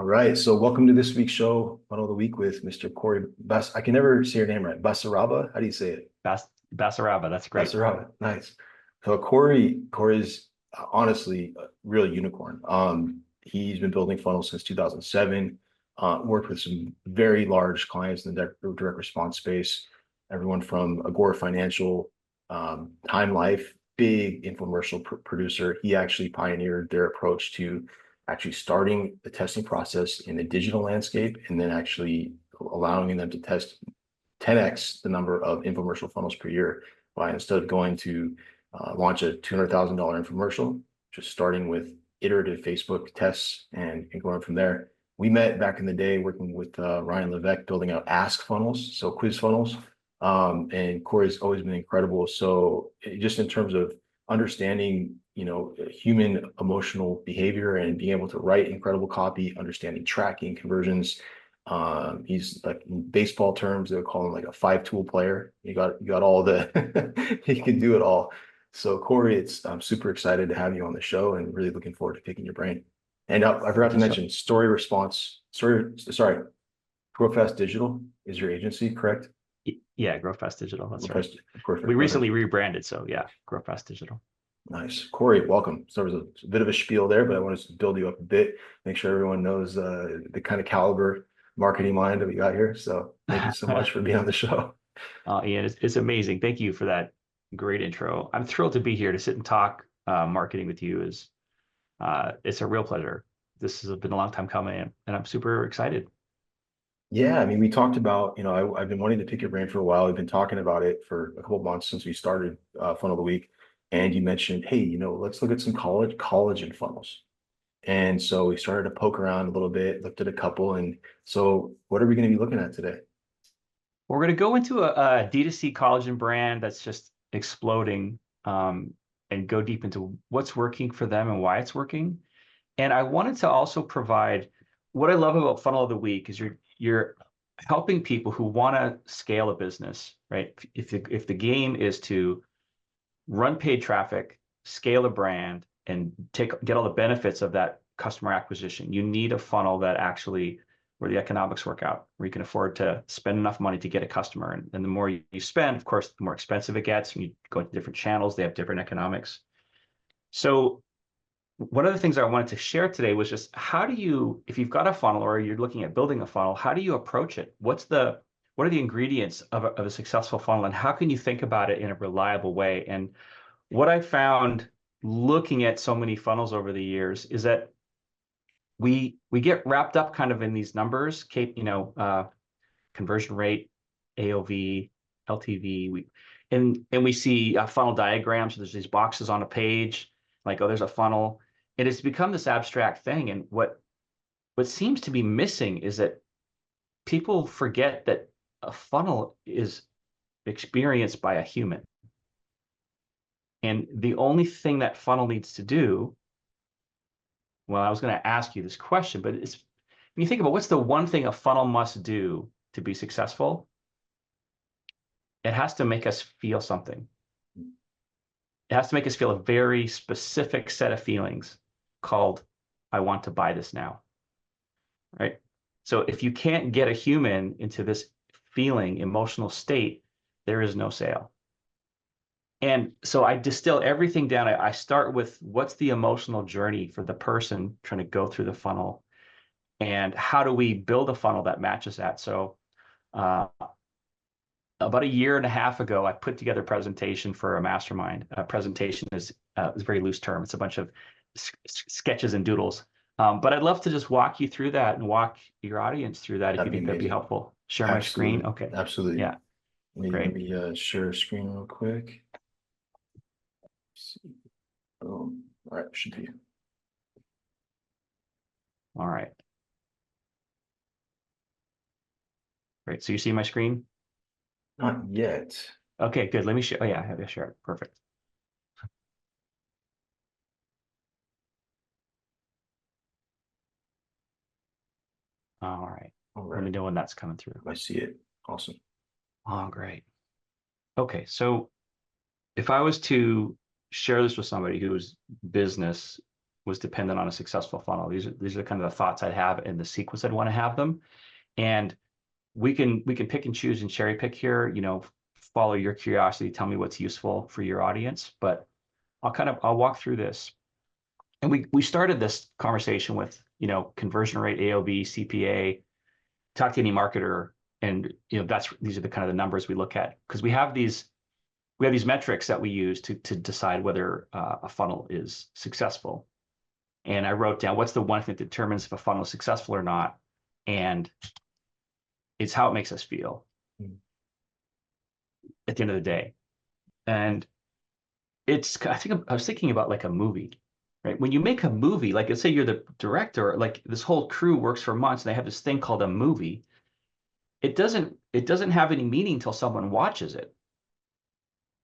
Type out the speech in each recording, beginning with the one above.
All right, so welcome to this week's show, Funnel of the Week with Mr. Kory I can never say your name right. Basaraba? How do you say it? Basaraba, that's great. Basaraba, nice. So Kory's honestly a real unicorn. He's been building funnels since 2007, worked with some very large clients in the direct response space, everyone from Agora Financial, Time Life, big infomercial producer. He actually pioneered their approach to actually starting the testing process in the digital landscape and then actually allowing them to test 10x the number of infomercial funnels per year by instead of going to launch a $200,000 infomercial, just starting with iterative Facebook tests and going from there. We met back in the day working with Ryan Levesque building out ask funnels, so quiz funnels. And Kory's always been incredible. So just in terms of understanding, human emotional behavior and being able to write incredible copy, understanding tracking conversions. He's like in baseball terms, they would call him like a five-tool player. You got all the he can do it all. So Kory, I'm super excited to have you on the show and really looking forward to picking your brain. And I forgot to mention Grow Fast Digital is your agency, correct? Yeah, Grow Fast Digital. That's right. Perfect. We recently rebranded, so yeah, Grow Fast Digital. Nice. Kory, welcome. So there was a bit of a spiel there, but I wanted to build you up a bit, make sure everyone knows the kind of caliber marketing mind that we got here. So thank you so much for being on the show. Ian, it's amazing. Thank you for that great intro. I'm thrilled to be here to sit and talk marketing with you. It's a real pleasure. This has been a long time coming, and I'm super excited. Yeah, I mean, we talked about, I've been wanting to pick your brain for a while. We've been talking about it for a couple of months since we started Funnel of the Week. And you mentioned, hey, let's look at some collagen funnels. And so we started to poke around a little bit, looked at a couple. And so what are we going to be looking at today? We're going to go into a D2C collagen brand that's just exploding and go deep into what's working for them and why it's working. And I wanted to also provide what I love about Funnel of the Week is you're helping people who want to scale a business, right? If the game is to run paid traffic, scale a brand, and get all the benefits of that customer acquisition, you need a funnel that actually where the economics work out, where you can afford to spend enough money to get a customer. And the more you spend, of course, the more expensive it gets. When you go into different channels, they have different economics. So one of the things I wanted to share today was just how do you, if you've got a funnel or you're looking at building a funnel, how do you approach it? What are the ingredients of a successful funnel, and how can you think about it in a reliable way? And what I found looking at so many funnels over the years is that we get wrapped up kind of in these numbers, conversion rate, AOV, LTV, and we see funnel diagrams. So there's these boxes on a page, like, oh, there's a funnel. And it's become this abstract thing. And what seems to be missing is that people forget that a funnel is experienced by a human. And the only thing that funnel needs to do, well, I was going to ask you this question, but when you think about what's the one thing a funnel must do to be successful, it has to make us feel something. It has to make us feel a very specific set of feelings called, I want to buy this now, right? So if you can't get a human into this feeling, emotional state, there is no sale. And so I distill everything down. I start with what's the emotional journey for the person trying to go through the funnel, and how do we build a funnel that matches that? So about a year and a half ago, I put together a presentation for a mastermind. A presentation is a very loose term. It's a bunch of sketches and doodles. But I'd love to just walk you through that and walk your audience through that if you think that'd be helpful. Share my screen. Okay. Absolutely. Yeah. Let me share a screen real quick. All right, should be. All right. Great. So you see my screen? Not yet. Okay, good. Let me share. Oh yeah, I have to share it. Perfect. All right. Let me know when that's coming through. I see it. Awesome. Oh, great. Okay, so if I was to share this with somebody whose business was dependent on a successful funnel. These are kind of the thoughts I'd have and the sequence I'd want to have them. And we can pick and choose and cherry pick here, follow your curiosity, tell me what's useful for your audience. But I'll walk through this. And we started this conversation with, conversion rate, AOV, CPA, talk to any marketer. And, these are the kind of the numbers we look at, because we have these metrics that we use to decide whether a funnel is successful. And I wrote down what's the one thing that determines if a funnel is successful or not. And it's how it makes us feel at the end of the day. And I was thinking about like a movie, right? When you make a movie, like let's say you're the director, like this whole crew works for months and they have this thing called a movie. It doesn't have any meaning until someone watches it,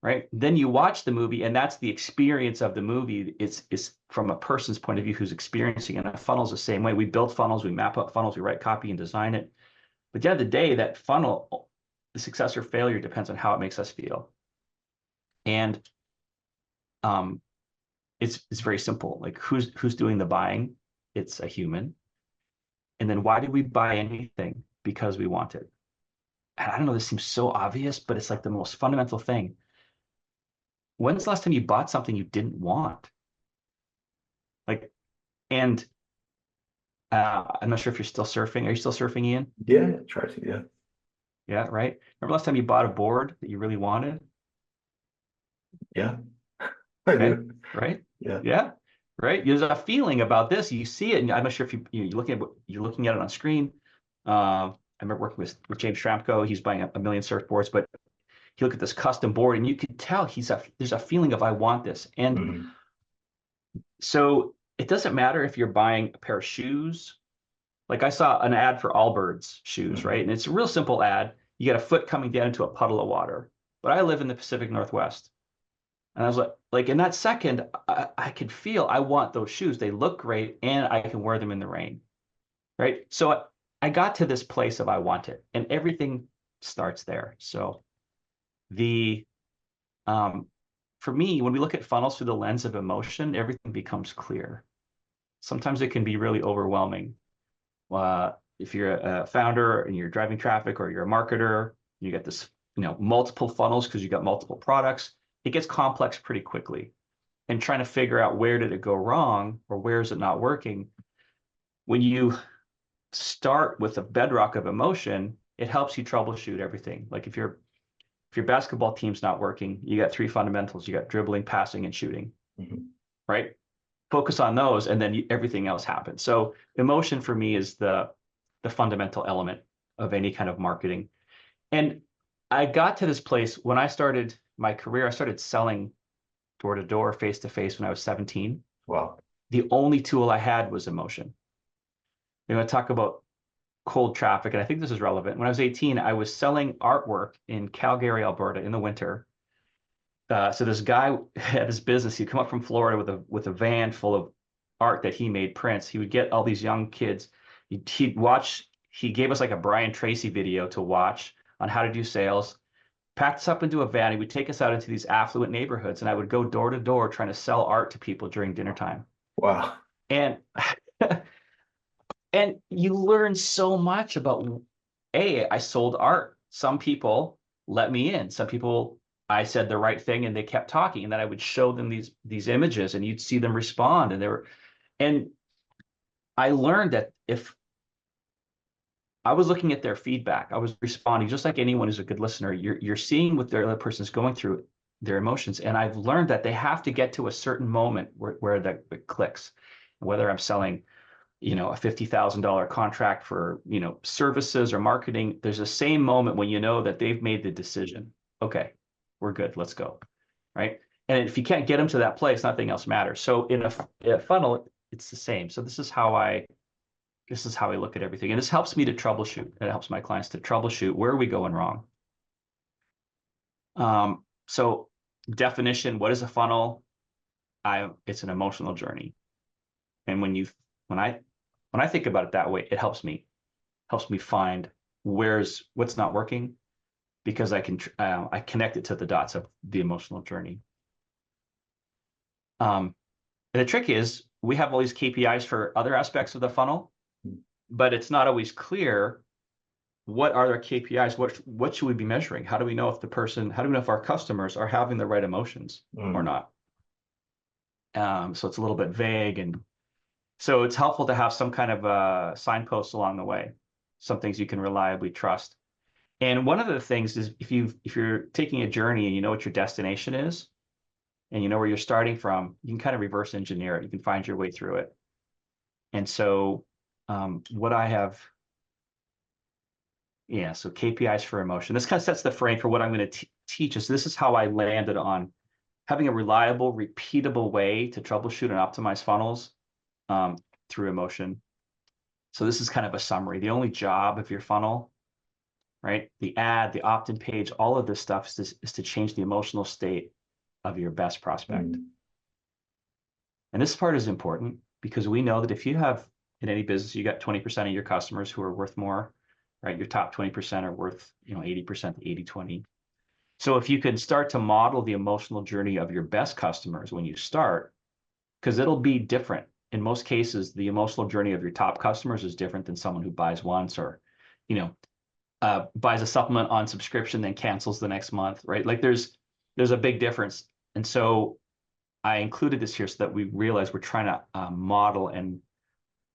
right? Then you watch the movie and that's the experience of the movie. It's from a person's point of view who's experiencing it. And a funnel's the same way. We build funnels, we map out funnels, we write copy and design it. But at the end of the day, that funnel, the success or failure depends on how it makes us feel. And it's very simple. Like who's doing the buying? It's a human. And then why did we buy anything? Because we want it. And I don't know, this seems so obvious, but it's like the most fundamental thing. When's the last time you bought something you didn't want? And I'm not sure if you're still surfing. Are you still surfing, Ian? Yeah, try to, yeah. Yeah, right. Remember last time you bought a board that you really wanted? Yeah, I do. Right? Yeah. Yeah, right. There's a feeling about this. You see it, and I'm not sure if you're looking at it on screen. I remember working with James Schramko. He's buying a million surfboards, but you look at this custom board, and you could tell there's a feeling of I want this. And so it doesn't matter if you're buying a pair of shoes. Like I saw an ad for Allbirds shoes, right? And it's a real simple ad. You get a foot coming down into a puddle of water. But I live in the Pacific Northwest. And I was like in that second, I could feel I want those shoes. They look great and I can wear them in the rain, right? So I got to this place of I want it, and everything starts there. So for me, when we look at funnels through the lens of emotion, everything becomes clear. Sometimes it can be really overwhelming. If you're a founder and you're driving traffic, or you're a marketer, you get this, multiple funnels because you got multiple products. It gets complex pretty quickly, and trying to figure out where did it go wrong or where is it not working. When you start with a bedrock of emotion, it helps you troubleshoot everything. Like if your basketball team's not working, you got three fundamentals. You got dribbling, passing, and shooting, right? Focus on those, and then everything else happens. So emotion for me is the fundamental element of any kind of marketing. And I got to this place when I started my career. I started selling door to door, face to face when I was 17. Wow. The only tool I had was emotion. We're going to talk about cold traffic, and I think this is relevant. When I was 18, I was selling artwork in Calgary, Alberta in the winter. So this guy had his business. He'd come up from Florida with a van full of art that he made, prints. He would get all these young kids. He'd watch. He gave us like a Brian Tracy video to watch on how to do sales. Packed us up into a van. He would take us out into these affluent neighborhoods, and I would go door to door trying to sell art to people during dinner time. Wow. And and you learn so much about, I sold art. Some people let me in. Some people, I said the right thing and they kept talking, and then I would show them these images and you'd see them respond. And I learned that if I was looking at their feedback, I was responding just like anyone who's a good listener. You're seeing what the other person's going through, their emotions. And I've learned that they have to get to a certain moment where it clicks. Whether I'm selling, a $50,000 contract for, services or marketing, there's the same moment when you know that they've made the decision. Okay, we're good, let's go, right? And if you can't get them to that place, nothing else matters. So in a funnel, it's the same. So this is how I look at everything. And this helps me to troubleshoot. It helps my clients to troubleshoot where are we going wrong. So definition, what is a funnel? It's an emotional journey. And when I think about it that way, it helps me find what's not working, because I connect it to the dots of the emotional journey. And the trick is we have all these KPIs for other aspects of the funnel, but it's not always clear what are their KPIs, what should we be measuring? How do we know if how do we know if our customers are having the right emotions or not? So it's a little bit vague, and so it's helpful to have some kind of a signpost along the way, some things you can reliably trust. And one of the things is if you're taking a journey and you know what your destination is, and you know where you're starting from, you can kind of reverse engineer it. You can find your way through it. And so what I have, yeah, so KPIs for emotion. This kind of sets the frame for what I'm going to teach us. This is how I landed on having a reliable, repeatable way to troubleshoot and optimize funnels through emotion. So this is kind of a summary. The only job of your funnel, right? The ad, the opt-in page, all of this stuff is to change the emotional state of your best prospect. And this part is important because we know that if you have in any business, you got 20% of your customers who are worth more, right? Your top 20% are worth, 80%, 80-20. So if you can start to model the emotional journey of your best customers when you start, because it'll be different. In most cases, the emotional journey of your top customers is different than someone who buys once or, buys a supplement on subscription, then cancels the next month, right? Like there's a big difference. And so I included this here so that we realize we're trying to model and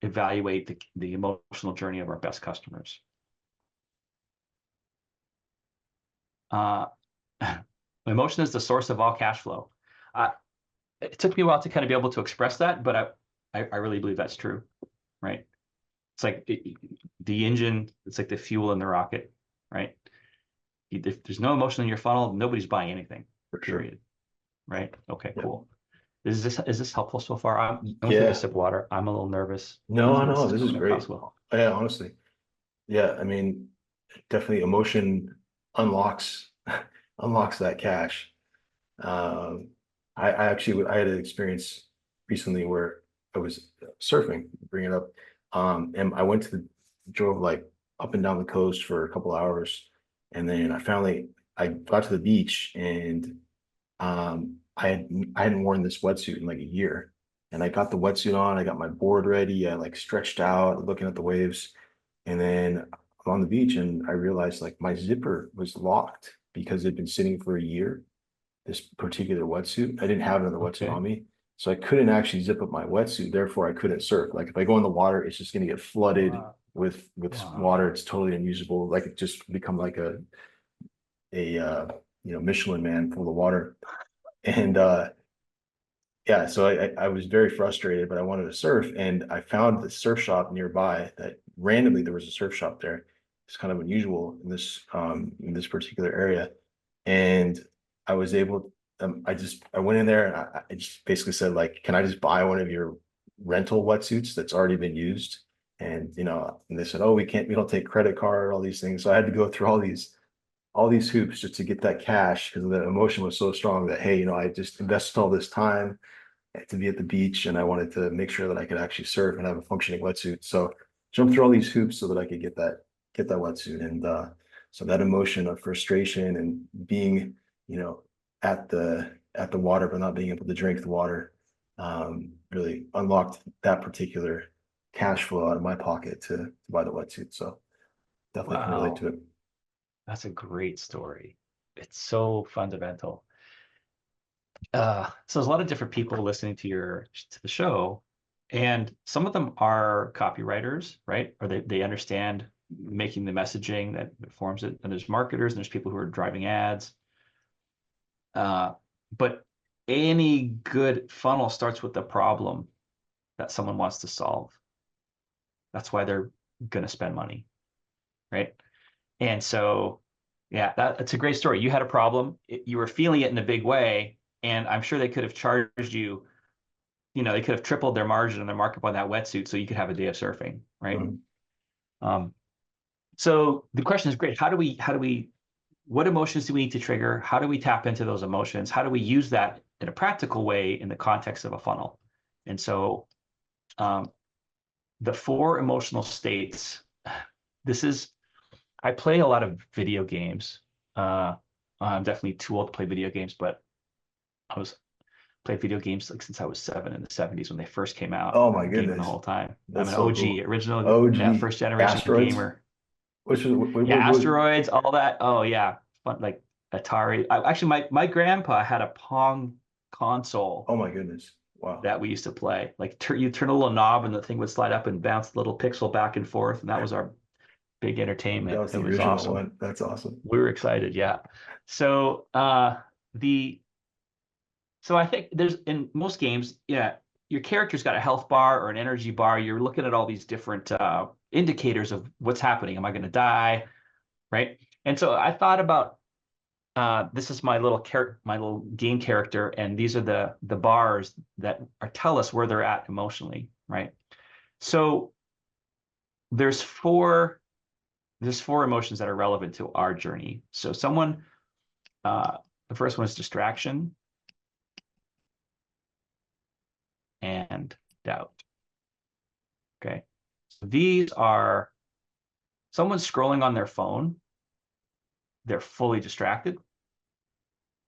evaluate the emotional journey of our best customers. Emotion is the source of all cash flow. It took me a while to kind of be able to express that, but I really believe that's true, right? It's like the engine, it's like the fuel in the rocket, right? If there's no emotion in your funnel, nobody's buying anything, period. Right? Okay, cool. Is this helpful so far? I'm gonna take a sip of water. I'm a little nervous. No, this is great. Yeah, honestly. Yeah, I mean, definitely emotion unlocks that cash. I actually I had an experience recently where I was surfing, bring it up. And I drove like up and down the coast for a couple hours, and then I got to the beach, and I hadn't worn this wetsuit in like a year, and I got the wetsuit on, I got my board ready, I like stretched out, looking at the waves, and then I'm on the beach, and I realized like my zipper was locked because it'd been sitting for a year. This particular wetsuit, I didn't have another wetsuit on me, so I couldn't actually zip up my wetsuit. Therefore, I couldn't surf. Like if I go in the water, it's just going to get flooded with water. It's totally unusable. Like it just become like a Michelin man full of water. And yeah, so I was very frustrated, but I wanted to surf, and I found the surf shop nearby that randomly there was a surf shop there. It's kind of unusual in this particular area, and I was able. I went in there and I just basically said like, can I just buy one of your rental wetsuits that's already been used? And and they said, oh, we don't take credit card, all these things. So I had to go through all these hoops just to get that cash because the emotion was so strong that, hey, I just invested all this time to be at the beach, and I wanted to make sure that I could actually surf and have a functioning wetsuit. So jump through all these hoops so that I could get that wetsuit. And so that emotion of frustration and being, at the water but not being able to drink the water, really unlocked that particular cash flow out of my pocket to buy the wetsuit. So definitely can relate to it. That's a great story. It's so fundamental. So there's a lot of different people listening to the show, and some of them are copywriters, right? Or they understand making the messaging that forms it. And there's marketers, and there's people who are driving ads. But any good funnel starts with the problem that someone wants to solve. That's why they're going to spend money, right? And so, yeah, that's a great story. You had a problem, you were feeling it in a big way, and I'm sure they could have charged you, they could have tripled their margin and their markup on that wetsuit so you could have a day of surfing, right? So the question is great. What emotions do we need to trigger? How do we tap into those emotions? How do we use that in a practical way in the context of a funnel? And so the 4 emotional states, I play a lot of video games. I'm definitely too old to play video games, but played video games like since I was 7 in the 70s when they first came out. Oh my Gaming the goodness. whole time. I'm That's an so OG, cool. original, yeah, OG first generation asteroids. gamer. Which was Yeah, asteroids, all that. Oh yeah, fun, like Atari. Actually, my grandpa had a Pong console oh my goodness. Wow. that we used to play. Like you turn a little knob and the thing would slide up and bounce the little pixel back and forth, and that was our big That entertainment. was It the was original awesome. one. That's awesome. We were excited, yeah. So the so I think there's in most games, yeah, your character's got a health bar or an energy bar. You're looking at all these different indicators of what's happening. Am I going to die? Right. And so I thought about this is my little game character, and these are the bars that tell us where they're at emotionally, right? So there's four emotions that are relevant to our journey. So the first one is distraction and doubt. Okay. So these are someone's scrolling on their phone, they're fully distracted,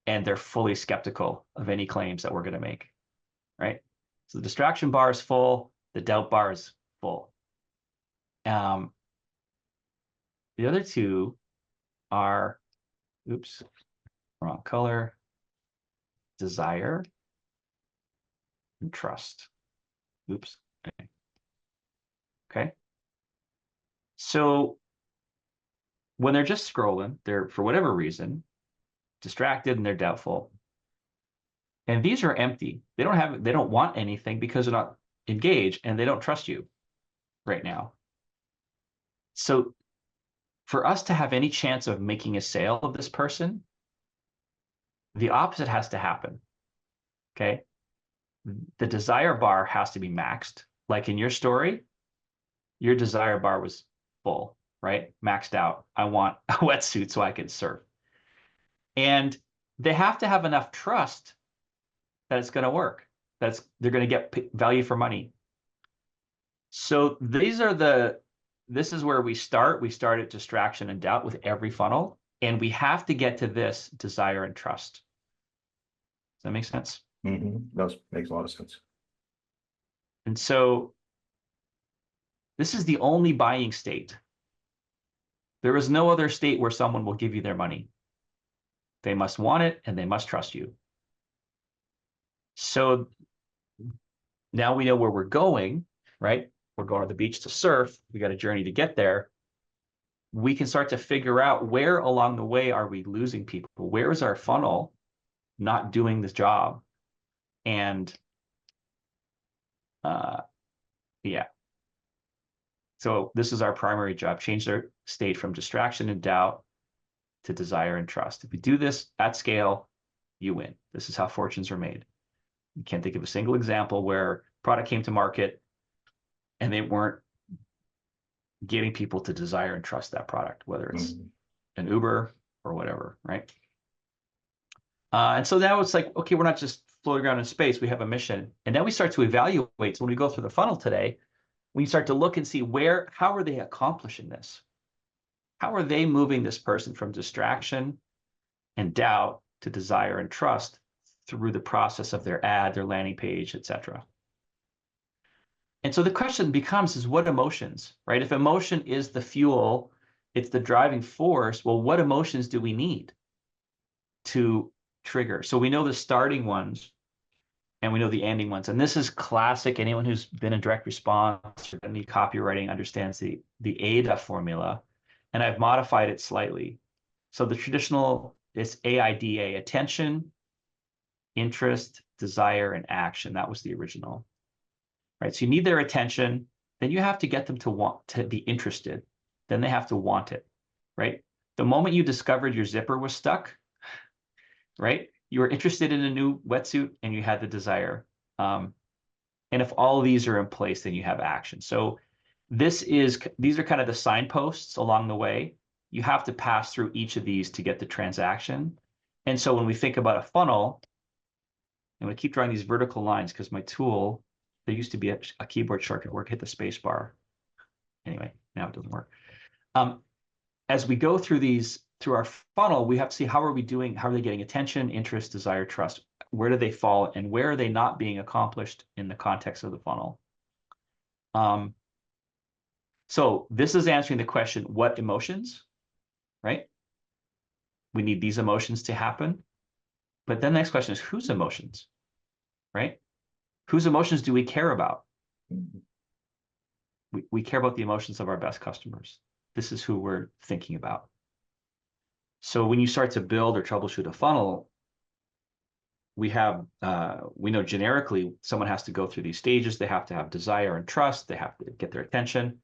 and they're fully skeptical of any claims that we're going to make, right? So the distraction bar is full, the doubt bar is full. Um, the other two are, oops, wrong color, desire and trust. Oops. Okay. So when they're just scrolling, they're, for whatever reason, distracted and they're doubtful. And these are empty. They don't want anything because they're not engaged and they don't trust you right now. So for us to have any chance of making a sale of this person, the opposite has to happen. Okay. The desire bar has to be maxed. Like in your story, your desire bar was full, right? Maxed out. I want a wetsuit so I can surf. And they have to have enough trust that it's going to work. They're going to get value for money. So this is where we start. We start at distraction and doubt with every funnel, and we have to get to this desire and trust. Does that make sense? That makes a lot of sense. And so this is the only buying state. There is no other state where someone will give you their money. They must want it and they must trust you. So now we know where we're going, right? We're going to the beach to surf. We got a journey to get there. We can start to figure out where along the way are we losing people? Where is our funnel not doing this job? And yeah. So this is our primary job, change their state from distraction and doubt to desire and trust. If we do this at scale, you win. This is how fortunes are made. You can't think of a single example where product came to market and they weren't getting people to desire and trust that product, whether it's an Uber or whatever, right? And so now it's like, okay, we're not just floating around in space. We have a mission. And now we start to evaluate. So when we go through the funnel today, we start to look and see how are they accomplishing this? How are they moving this person from distraction and doubt to desire and trust through the process of their ad, their landing page, etc. And so the question becomes is what emotions, right? If emotion is the fuel, it's the driving force, well, what emotions do we need to trigger? So we know the starting ones and we know the ending ones. And this is classic. Anyone who's been in direct response or any copywriting understands the AIDA formula. And I've modified it slightly. So the traditional is AIDA, attention, interest, desire, and action. That was the original, right? So you need their attention. Then you have to get them to want to be interested. Then they have to want it, right? The moment you discovered your zipper was stuck, right? You were interested in a new wetsuit and you had the desire. And if all of these are in place, then you have action. So these are kind of the signposts along the way. You have to pass through each of these to get the transaction. And so when we think about a funnel, I'm going to keep drawing these vertical lines because my tool, there used to be a keyboard shortcut where I hit the space bar. Anyway, now it doesn't work. As we go through our funnel, we have to see how are we doing? How are they getting attention, interest, desire, trust? Where do they fall, and where are they not being accomplished in the context of the funnel? So this is answering the question, what emotions, right? We need these emotions to happen. But then the next question is, whose emotions, right? Whose emotions do we care about? We care about the emotions of our best customers. This is who we're thinking about. So when you start to build or troubleshoot a funnel, we know generically someone has to go through these stages. They have to have desire and trust. They have to get their attention.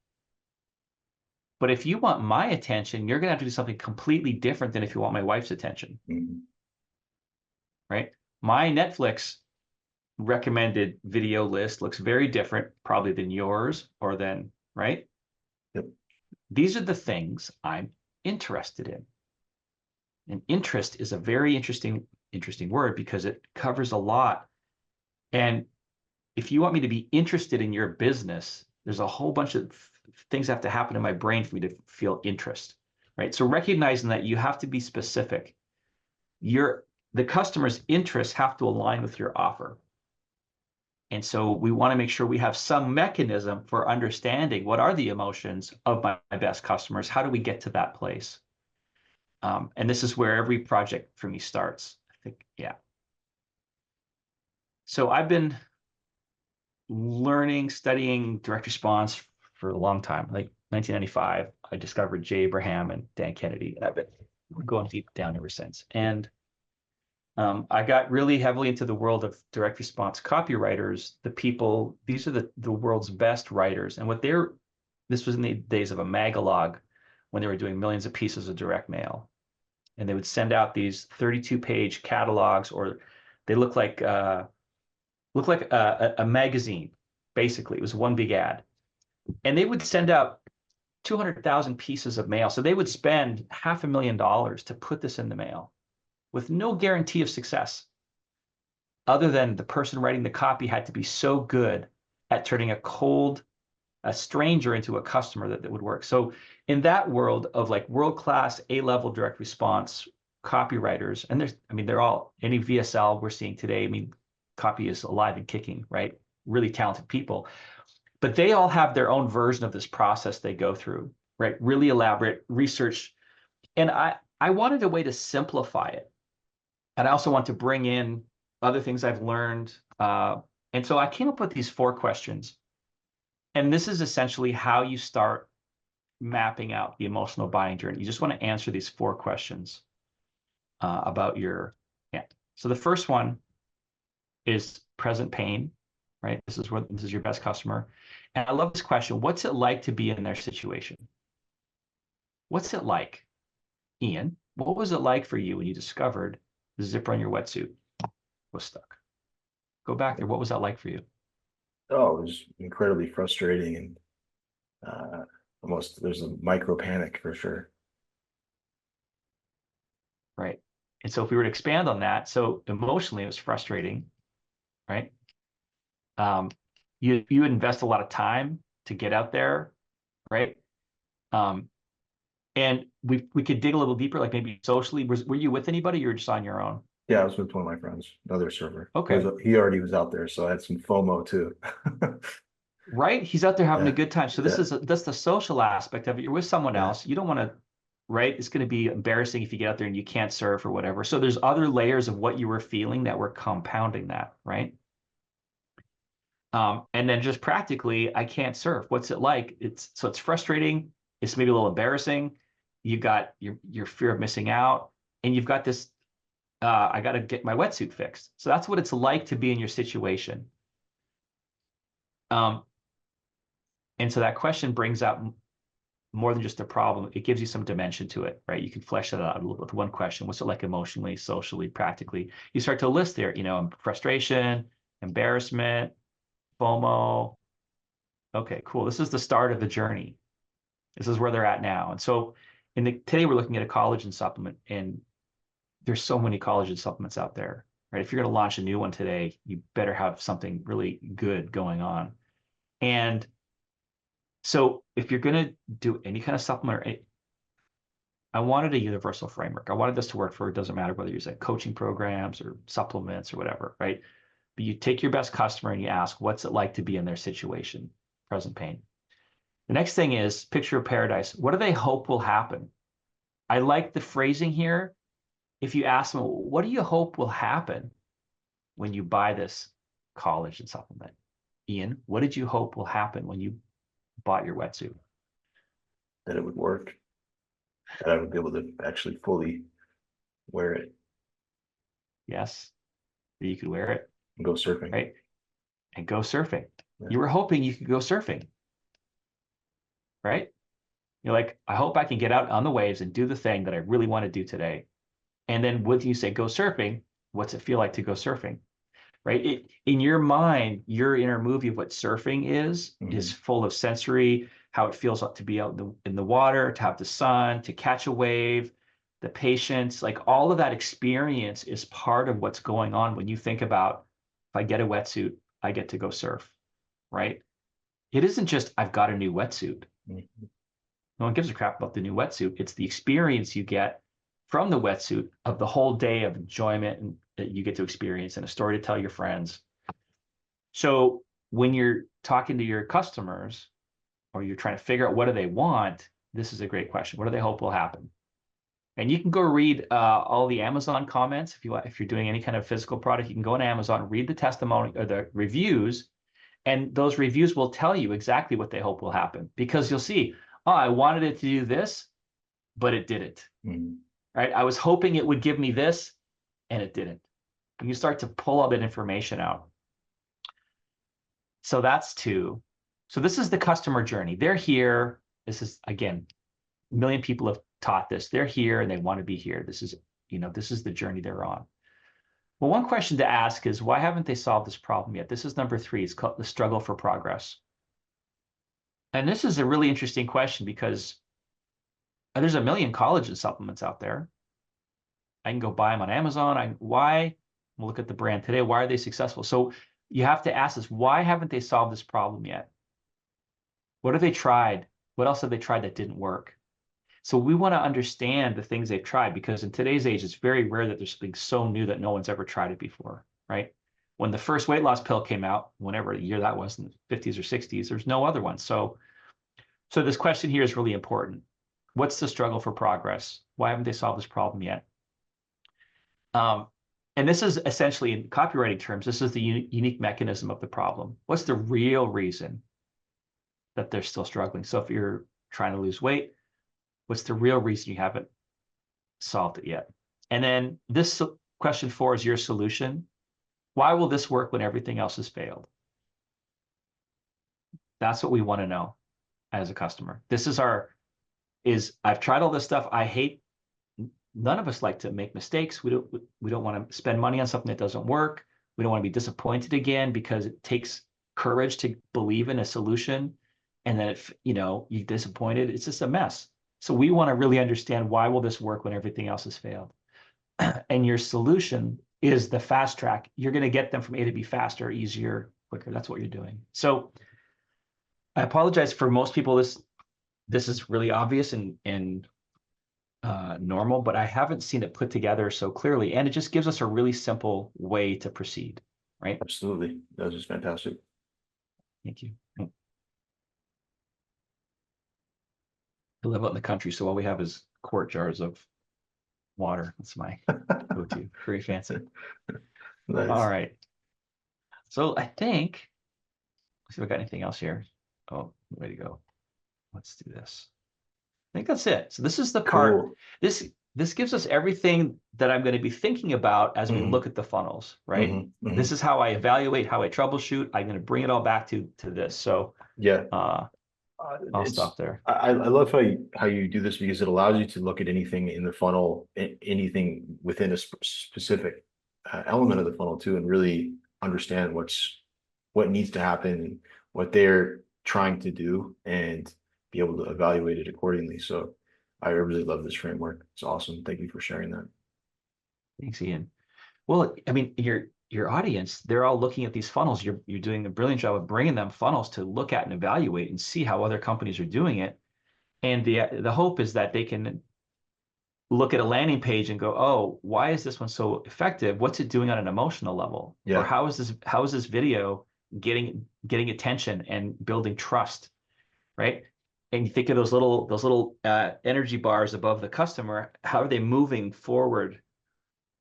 But if you want my attention, you're going to have to do something completely different than if you want my wife's attention, right? My Netflix recommended video list looks very different probably than yours or than, right? Yep. These are the things I'm interested in. And interest is a very interesting word because it covers a lot. And if you want me to be interested in your business, there's a whole bunch of things that have to happen in my brain for me to feel interest, right? So recognizing that you have to be specific. The customer's interests have to align with your offer. And so we want to make sure we have some mechanism for understanding what are the emotions of my best customers. How do we get to that place? And this is where every project for me starts, I think. Yeah. So I've been studying direct response for a long time. Like 1995, I discovered Jay Abraham and Dan Kennedy, and I've been going deep down ever since. And I got really heavily into the world of direct response copywriters. These are the world's best writers. And this was in the days of a magalog when they were doing millions of pieces of direct mail. And they would send out these 32-page catalogs, or they look like a magazine. Basically, it was one big ad. And they would send out 200,000 pieces of mail. So they would spend $500,000 to put this in the mail with no guarantee of success, other than the person writing the copy had to be so good at turning a stranger into a customer that would work. So in that world of like world-class A-level direct response copywriters, and they're all, any VSL we're seeing today, copy is alive and kicking, right? Really talented people. But they all have their own version of this process they go through, right? Really elaborate research. And I wanted a way to simplify it. And I also want to bring in other things I've learned. And so I came up with these 4 questions. And this is essentially how you start mapping out the emotional buying journey. You just want to answer these 4 questions about your, yeah. So the first one is present pain, right? This is your best customer. And I love this question. What's it like to be in their situation? What's it like? Ian, what was it like for you when you discovered the zipper on your wetsuit was stuck? Go back there. What was that like for you? Oh, it was incredibly frustrating, and almost there's a micro panic for sure. Right. And so if we were to expand on that, so emotionally it was frustrating, right? You invest a lot of time to get out there, right? And we could dig a little deeper, like maybe socially. Were you with anybody, or you were just on your own? Yeah, I was with one of my friends, another server. Okay. He already was out there, so I had some FOMO too. Right? He's out there having a Yeah, good time. So yeah, that's the social aspect of it. You're with someone yeah. else. You don't want to, right? It's going to be embarrassing if you get out there and you can't surf or whatever. So there's other layers of what you were feeling that were compounding that, right? And then just practically, I can't surf. What's it like? It's frustrating. It's maybe a little embarrassing. You got your fear of missing out, and you've got this. I got to get my wetsuit fixed. So that's what it's like to be in your situation. And so that question brings out more than just a problem. It gives you some dimension to it, right? You can flesh that out with one question. What's it like emotionally, socially, practically? You start to list there, frustration, embarrassment, FOMO. Okay, cool. This is the start of the journey. This is where they're at now. And so today we're looking at a collagen supplement, and there's so many collagen supplements out there, right? If you're going to launch a new one today, you better have something really good going on. And so if you're going to do any kind of supplement, I wanted a universal framework. I wanted this to work for, it doesn't matter whether you're using coaching programs or supplements or whatever, right? But you take your best customer and you ask, what's it like to be in their situation, present pain? The next thing is picture of paradise. What do they hope will happen? I like the phrasing here. If you ask them, what do you hope will happen when you buy this collagen supplement? Ian, what did you hope will happen when you bought your wetsuit? That it would work, that I would be able to actually fully wear it Yes, that you could wear it, and go surfing. right? And go surfing. Yeah. You were hoping you could go surfing, right? You're like, I hope I can get out on the waves and do the thing that I really want to do today. And then when you say go surfing, what's it feel like to go surfing? Right? In your mind, your inner movie of what surfing is full of sensory, how it feels like to be out in the water, to have the sun, to catch a wave, the patience, like all of that experience is part of what's going on when you think about, if I get a wetsuit, I get to go surf, right? It isn't just, I've got a new wetsuit. No one gives a crap about the new wetsuit. It's the experience you get from the wetsuit of the whole day of enjoyment and that you get to experience and a story to tell your friends. So when you're talking to your customers or you're trying to figure out what do they want, this is a great question. What do they hope will happen? And you can go read all the Amazon comments. If you're doing any kind of physical product, you can go on Amazon, read the testimony or the reviews, and those reviews will tell you exactly what they hope will happen, because you'll see, oh, I wanted it to do this, but it didn't. Right? I was hoping it would give me this, and it didn't. And you start to pull all that information out. So that's two. So this is the customer journey. They're here. This is, again, a million people have taught this. They're here and they want to be here. This is, this is the journey they're on. Well, one question to ask is, why haven't they solved this problem yet? This is number 3. It's called the struggle for progress. And this is a really interesting question because there's a million collagen supplements out there. I can go buy them on Amazon. Why? We'll look at the brand today. Why are they successful? So you have to ask this, why haven't they solved this problem yet? What have they tried? What else have they tried that didn't work? So we want to understand the things they've tried, because in today's age, it's very rare that there's something so new that no one's ever tried it before, right? When the first weight loss pill came out, whenever year that was, in the 50s or 60s, there's no other one. So this question here is really important. What's the struggle for progress? Why haven't they solved this problem yet? And this is essentially, in copywriting terms, this is the unique mechanism of the problem. What's the real reason that they're still struggling? So if you're trying to lose weight, what's the real reason you haven't solved it yet? And then this question 4 is your solution. Why will this work when everything else has failed? That's what we want to know as a customer. This is I've tried all this stuff. I hate, none of us like to make mistakes. We don't want to spend money on something that doesn't work. We don't want to be disappointed again, because it takes courage to believe in a solution. And then if you're disappointed, it's just a mess. So we want to really understand, why will this work when everything else has failed? And your solution is the fast track. You're going to get them from A to B faster, easier, quicker. That's what you're doing. So I apologize for most people. This is really obvious and normal, but I haven't seen it put together so clearly. And it just gives us a really simple way to proceed, right? Absolutely. That was just fantastic. Thank you. I live out in the country, so all we have is quart jars of water. That's my go-to. Very fancy. Nice. All right. So I think, let's see if I got anything else here. Oh, way to go. Let's do this. I think that's it. So this is the part, Cool. This gives us everything that I'm going to be thinking about as we look at the funnels, right? This is how I evaluate, how I troubleshoot. I'm going to bring it all back to this. So Yeah. I'll stop there. I love how you do this, because it allows you to look at anything in the funnel, anything within a specific element of the funnel too, and really understand what needs to happen and what they're trying to do, and be able to evaluate it accordingly. So I really love this framework. It's awesome. Thank you for sharing that. Thanks, Ian. Well, I mean, your audience, they're all looking at these funnels. You're doing a brilliant job of bringing them funnels to look at and evaluate and see how other companies are doing it. And the hope is that they can look at a landing page and go, oh, why is this one so effective? What's it doing on an emotional level? Or Yeah. how is this video getting attention and building trust, right? And you think of those little energy bars above the customer, how are they moving forward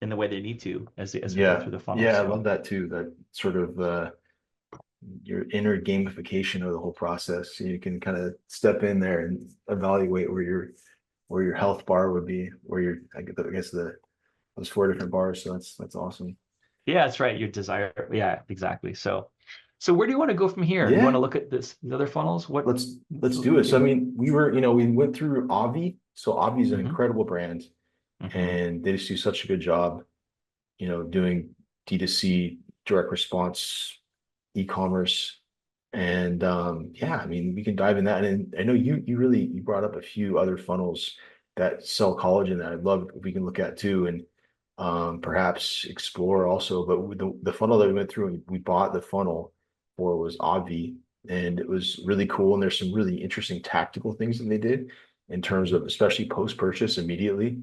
in the way they need to as we go Yeah. through the funnel? Yeah. I love So that too. That sort of your inner gamification of the whole process. So you can kind of step in there and evaluate where your health bar would be, where your I guess those four different bars. So that's awesome. yeah, that's right. Your desire. Yeah, exactly. So where do you want to go from here? You want Yeah, to look at the other funnels? What? let's do it. So I mean, we went through Obvi. So Obvi is an Mm-hmm, incredible brand, mm-hmm. and they just do such a good job, doing D2C, direct response, e-commerce. And yeah, I mean, we can dive in that. And I know you brought up a few other funnels that sell collagen that I'd love if we can look at too, and perhaps explore also. But with the funnel that we went through and we bought the funnel for was Obvi, and it was really cool. And there's some really interesting tactical things that they did in terms of especially post-purchase immediately.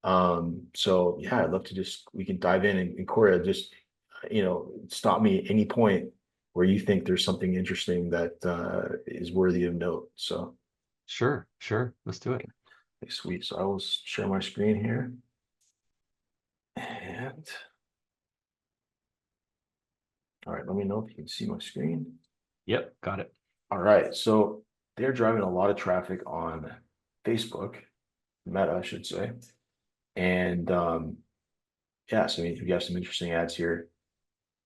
So yeah, I'd love to we can dive in and Kory, just stop me at any point where you think there's something interesting that is worthy of note. So Sure, sure. Let's do it. okay, sweet. So I will share my screen here. And all right, let me know if you can see my screen. Yep, got it. All right, so they're driving a lot of traffic on Facebook, Meta, I should say. And yeah, so I mean, we have some interesting ads here.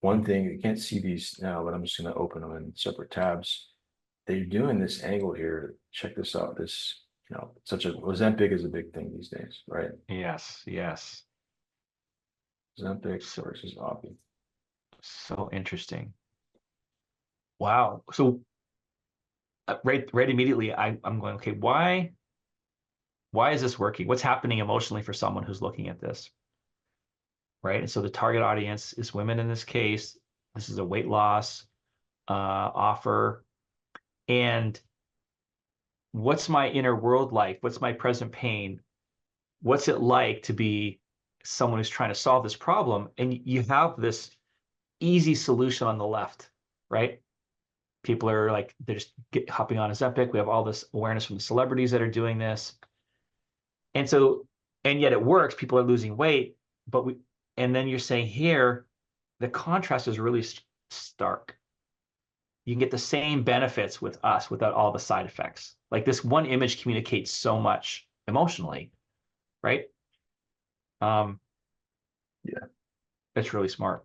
One thing, you can't see these now, but I'm just going to open them in separate tabs. They're doing this angle here. Check this out. Such a Ozempic is a big thing these days, right? Yes, yes. Ozempic So versus Obvi. so interesting. Wow. So right immediately, I'm going, okay, why is this working? What's happening emotionally for someone who's looking at this? Right. And so the target audience is women in this case. This is a weight loss offer. And what's my inner world like? What's my present pain? What's it like to be someone who's trying to solve this problem? And you have this easy solution on the left, right? People are like, they're just hopping on Ozempic. We have all this awareness from the celebrities that are doing this. And so, and yet it works. People are losing weight, and then you're saying here, the contrast is really stark. You can get the same benefits with us without all the side effects. Like this one image communicates so much emotionally, right? Um, Yeah, it's really smart.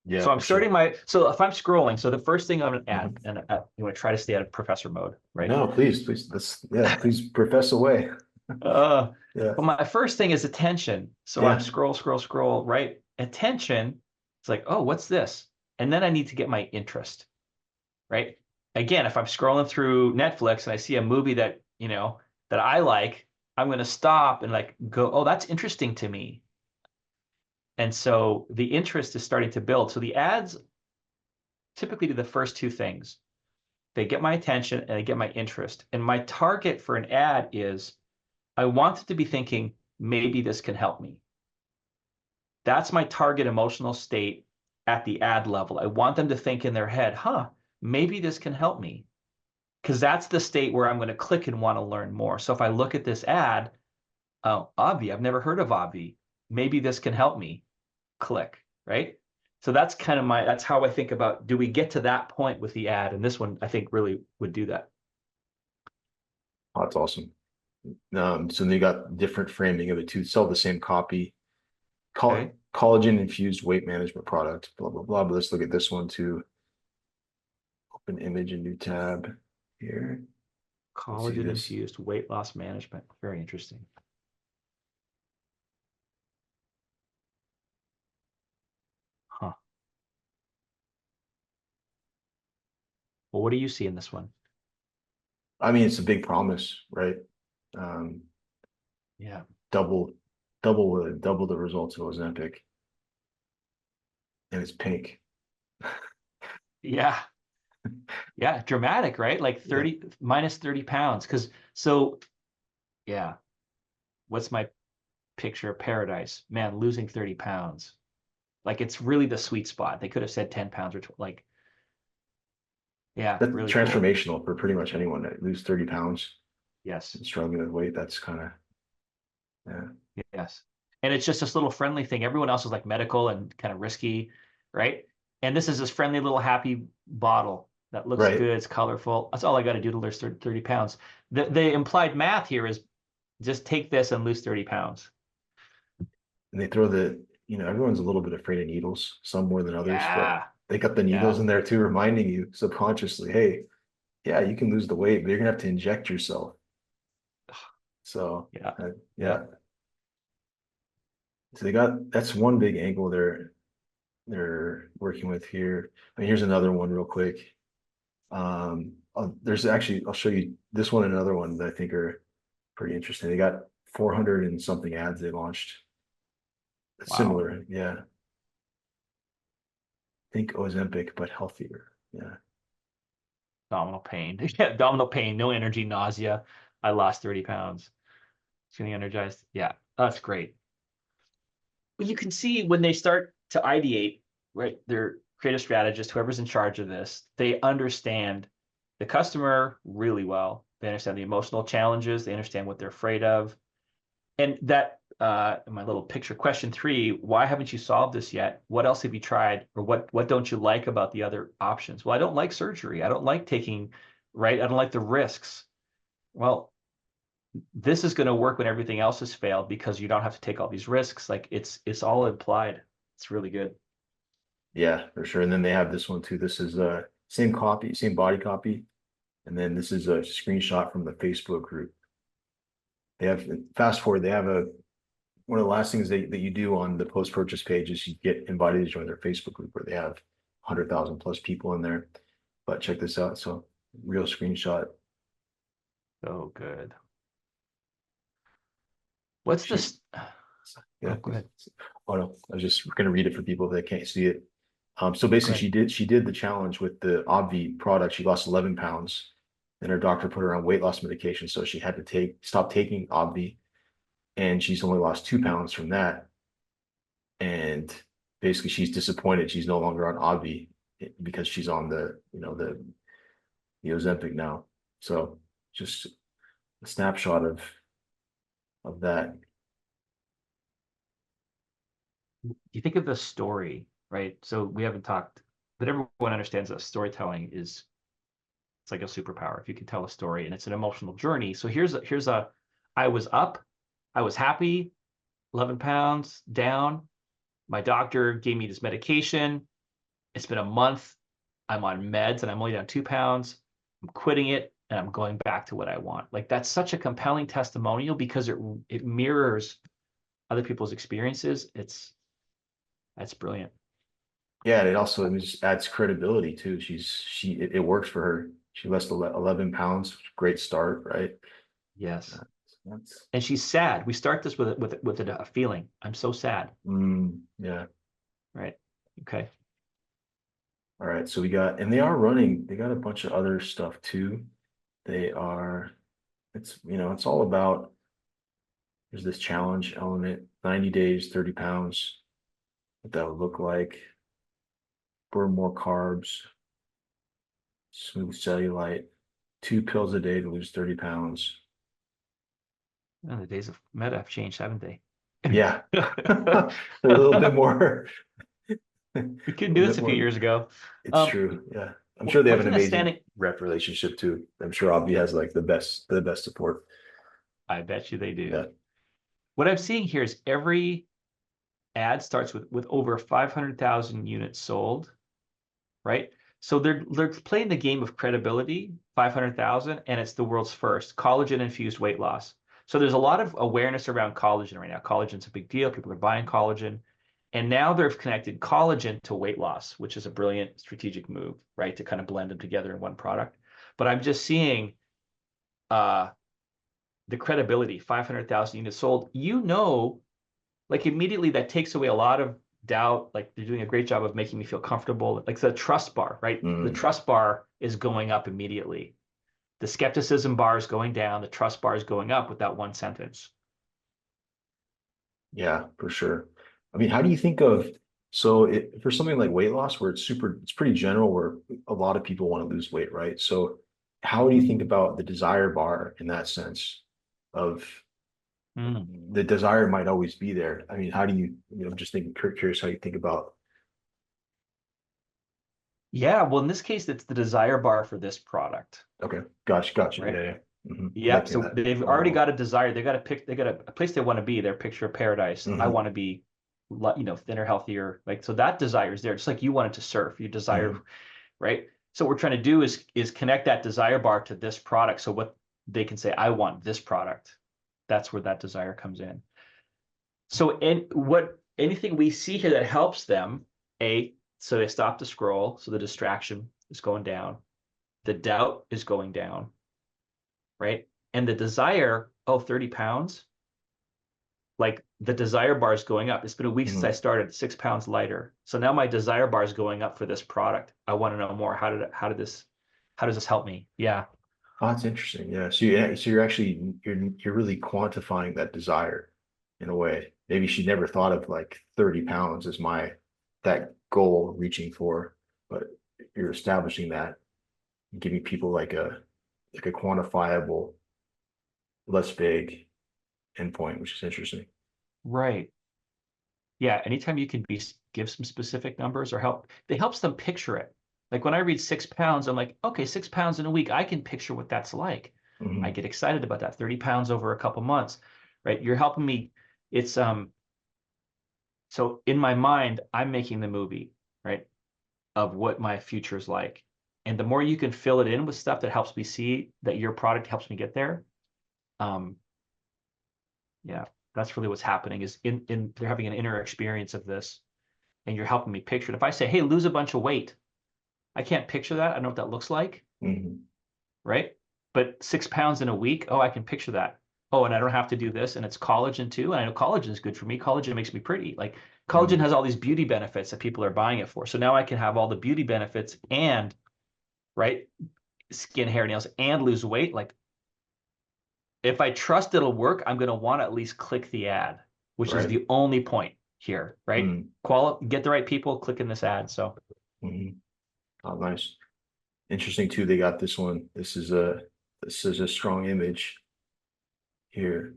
yeah, So for sure. so if I'm scrolling, so the first thing I'm going to add, Mhm. and you want to try to stay out of professor mode, right? No, please, please profess away. Uh, Yeah, but my first thing is attention. So I'm yeah, scroll, right? Attention. It's like, oh, what's this? And then I need to get my interest, right? Again, if I'm scrolling through Netflix and I see a movie that I like, I'm going to stop and like go, oh, that's interesting to me. And so the interest is starting to build. So the ads typically do the first two things. They get my attention and they get my interest. And my target for an ad is I want it to be thinking, maybe this can help me. That's my target emotional state at the ad level. I want them to think in their head, maybe this can help me. Because that's the state where I'm going to click and want to learn more. So if I look at this ad, oh, Obvi, I've never heard of Obvi. Maybe this can help me. Click, right? So that's how I think about, do we get to that point with the ad? And this one, I think, really would do that. oh, that's awesome. So they got different framing of it too. Sell the same copy. Okay. Collagen infused weight management product. Blah blah blah. But let's look at this one too. Open image, a new tab here. Let's see Collagen this. infused weight loss management. Very interesting. Huh. Well, what do you see in this one? I mean, it's a big promise, right? Um, Yeah. double, double the results of Ozempic, and it's pink. Yeah. Yeah. Dramatic, right? Like Yeah, 30 minus 30 pounds. Yeah. What's my picture of paradise. Man, losing 30 pounds. Like it's really the sweet spot. They could have said 10 pounds or like, yeah, That's really cool. transformational for pretty much anyone that lose 30 pounds Yes. and struggling with weight. That's kind of, yeah. Yes. And it's just this little friendly thing. Everyone else is like medical and kind of risky, right? And this is this friendly little happy bottle that looks Right. good. It's colorful. That's all I got to do to lose 30 pounds. The implied math here is just take this and lose 30 pounds. And they throw everyone's a little bit afraid of needles, some more than others, but Yeah. they got the needles Yeah. in there too, reminding you subconsciously, hey, yeah, you can lose the weight, but you're gonna have to inject yourself. So, Yeah. yeah. So that's one big angle they're working with here. I mean, here's another one real quick. There's actually, I'll show you this one and another one that I think are pretty interesting. They got 400 and something ads they launched. Wow. Similar, yeah. Think Ozempic, but healthier. Yeah. Abdominal pain. Yeah, abdominal pain, no energy, nausea. I lost 30 pounds. Feeling energized. Yeah, that's great. But you can see when they start to ideate, right? Their creative strategist, whoever's in charge of this, they understand the customer really well. They understand the emotional challenges. They understand what they're afraid of. And that, my little picture question 3, why haven't you solved this yet? What else have you tried? Or what don't you like about the other options? Well, I don't like surgery. I don't like taking, right? I don't like the risks. Well, this is going to work when everything else has failed because you don't have to take all these risks. Like it's all implied. It's really good. Yeah, for sure. And then they have this one too. This is same copy, same body copy. And then this is a screenshot from the Facebook group. They have fast forward, they have one of the last things that you do on the post-purchase page is you get invited to join their Facebook group where they have 100,000 plus people in there. But check this out. So real screenshot. So good. What's She, this? yeah. Go ahead. Oh no, I was just going to read it for people that can't see it. So Go basically ahead. she did the challenge with the Obvi product. She lost 11 pounds. Then her doctor put her on weight loss medication. So she had to stop taking Obvi. And she's only lost 2 pounds from that. And basically she's disappointed. She's no longer on Obvi because she's on the Ozempic now. So just a snapshot of that. You think of the story, right? So we haven't talked, but everyone understands that storytelling is it's like a superpower. If you can tell a story and it's an emotional journey. So here's a I was up, I was happy, 11 pounds down. My doctor gave me this medication. It's been a month. I'm on meds and I'm only down 2 pounds. I'm quitting it and I'm going back to what I want. Like that's such a compelling testimonial because it mirrors other people's experiences. That's brilliant. Yeah, and it just adds credibility too. It works for her. She lost 11 pounds. Great start, right? Yes. That's And she's sad. We start this with a feeling. I'm so sad. yeah. Right. Okay. All right. So they got a bunch of other stuff too. They are, it's all about, there's this challenge element, 90 days, 30 pounds, what that would look like, burn more carbs, smooth cellulite, 2 pills a day to lose 30 pounds. Oh, the days of meta have changed, haven't they? Yeah. They're a little bit more, a We couldn't do little this bit a few more. years ago. It's Um, true. Yeah. I'm sure they have one an thing that's amazing standing, rep relationship too. I'm sure Obvi has like the best support. I bet you they do. Yeah. What I'm seeing here is every ad starts with over 500,000 units sold, right? So they're playing the game of credibility, 500,000, and it's the world's first collagen infused weight loss. So there's a lot of awareness around collagen right now. Collagen's a big deal. People are buying collagen. And now they've connected collagen to weight loss, which is a brilliant strategic move, right? To kind of blend them together in one product. But I'm just seeing uh, the credibility, 500,000 units sold. Like immediately that takes away a lot of doubt. Like they're doing a great job of making me feel comfortable. Like the trust bar, right? The Mm. trust bar is going up immediately. The skepticism bar is going down. The trust bar is going up with that one sentence. Yeah, for sure. I mean, how do you think of so for something like weight loss where it's pretty general where a lot of people want to lose weight, right? So how do you think about the desire bar in that sense of Mm. the desire might always be there? I mean, how do just thinking curious how you think about Yeah, well, in this case, it's the desire bar for this product, okay, gotcha. right? Yeah, yeah. I Yeah, like so that. they've already Follow. got a desire. They got to pick. They got a place they want to be. Their picture of paradise. I Hmm want to be, thinner, healthier. Like so, that desire is there. Just like you wanted to surf, you desire, hmm right? So what we're trying to do is connect that desire bar to this product. So what they can say, I want this product. That's where that desire comes in. So anything we see here that helps them, so they stop the scroll, so the distraction is going down, the doubt is going down, right? And the desire, 30 pounds, like the desire bar is going up. It's been a week since I hmm started, 6 pounds lighter. So now my desire bar is going up for this product. I want to know more. How does this help me? Yeah. Oh, that's interesting. Yeah. So you're actually you're really quantifying that desire in a way. Maybe she never thought of like 30 pounds as my that goal reaching for, but you're establishing that, giving people like a quantifiable, less vague endpoint, which is interesting. Right. Yeah, anytime you can give some specific numbers or it helps them picture it. Like when I read 6 pounds, I'm like, okay, 6 pounds in a week, I can picture what that's like. I Hmm get excited about that. 30 pounds over a couple months, right? You're helping me. It's so in my mind, I'm making the movie, right, of what my future is like. And the more you can fill it in with stuff that helps me see that your product helps me get there, um, yeah, that's really what's happening is in they're having an inner experience of this and you're helping me picture it. If I say, hey, lose a bunch of weight, I can't picture that. I don't know what that looks like, hmm right? But 6 pounds in a week, oh, I can picture that. Oh, and I don't have to do this. And it's collagen too. And I know collagen is good for me. Collagen makes me pretty. Like collagen hmm has all these beauty benefits that people are buying it for. So now I can have all the beauty benefits and, right, skin, hair, nails, and lose weight. Like if I trust it'll work, I'm going to want to at least click the ad, which is Right. the only point here, right? Mm-hmm. Get the right people clicking this ad. So Mm-hmm. Oh, nice. Interesting too. They got this one. This is a strong image here.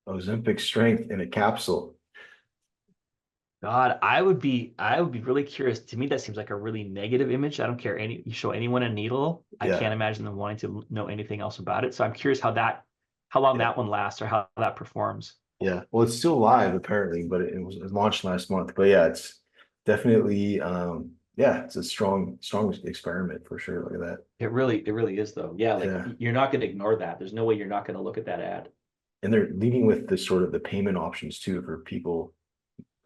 Ozempic strength in a capsule. God, I would be really curious. To me, that seems like a really negative image. I don't care you show anyone a needle. I Yeah, can't imagine them wanting to know anything else about it. So I'm curious how long yeah, that one lasts or how that performs. yeah. Well, it's still live apparently, but it launched last month. But yeah, it's definitely yeah, it's a strong experiment for sure. Look at that. It really is though. Yeah, like Yeah. you're not going to ignore that. There's no way you're not going to look at that ad. And they're leading with the sort of the payment options too for people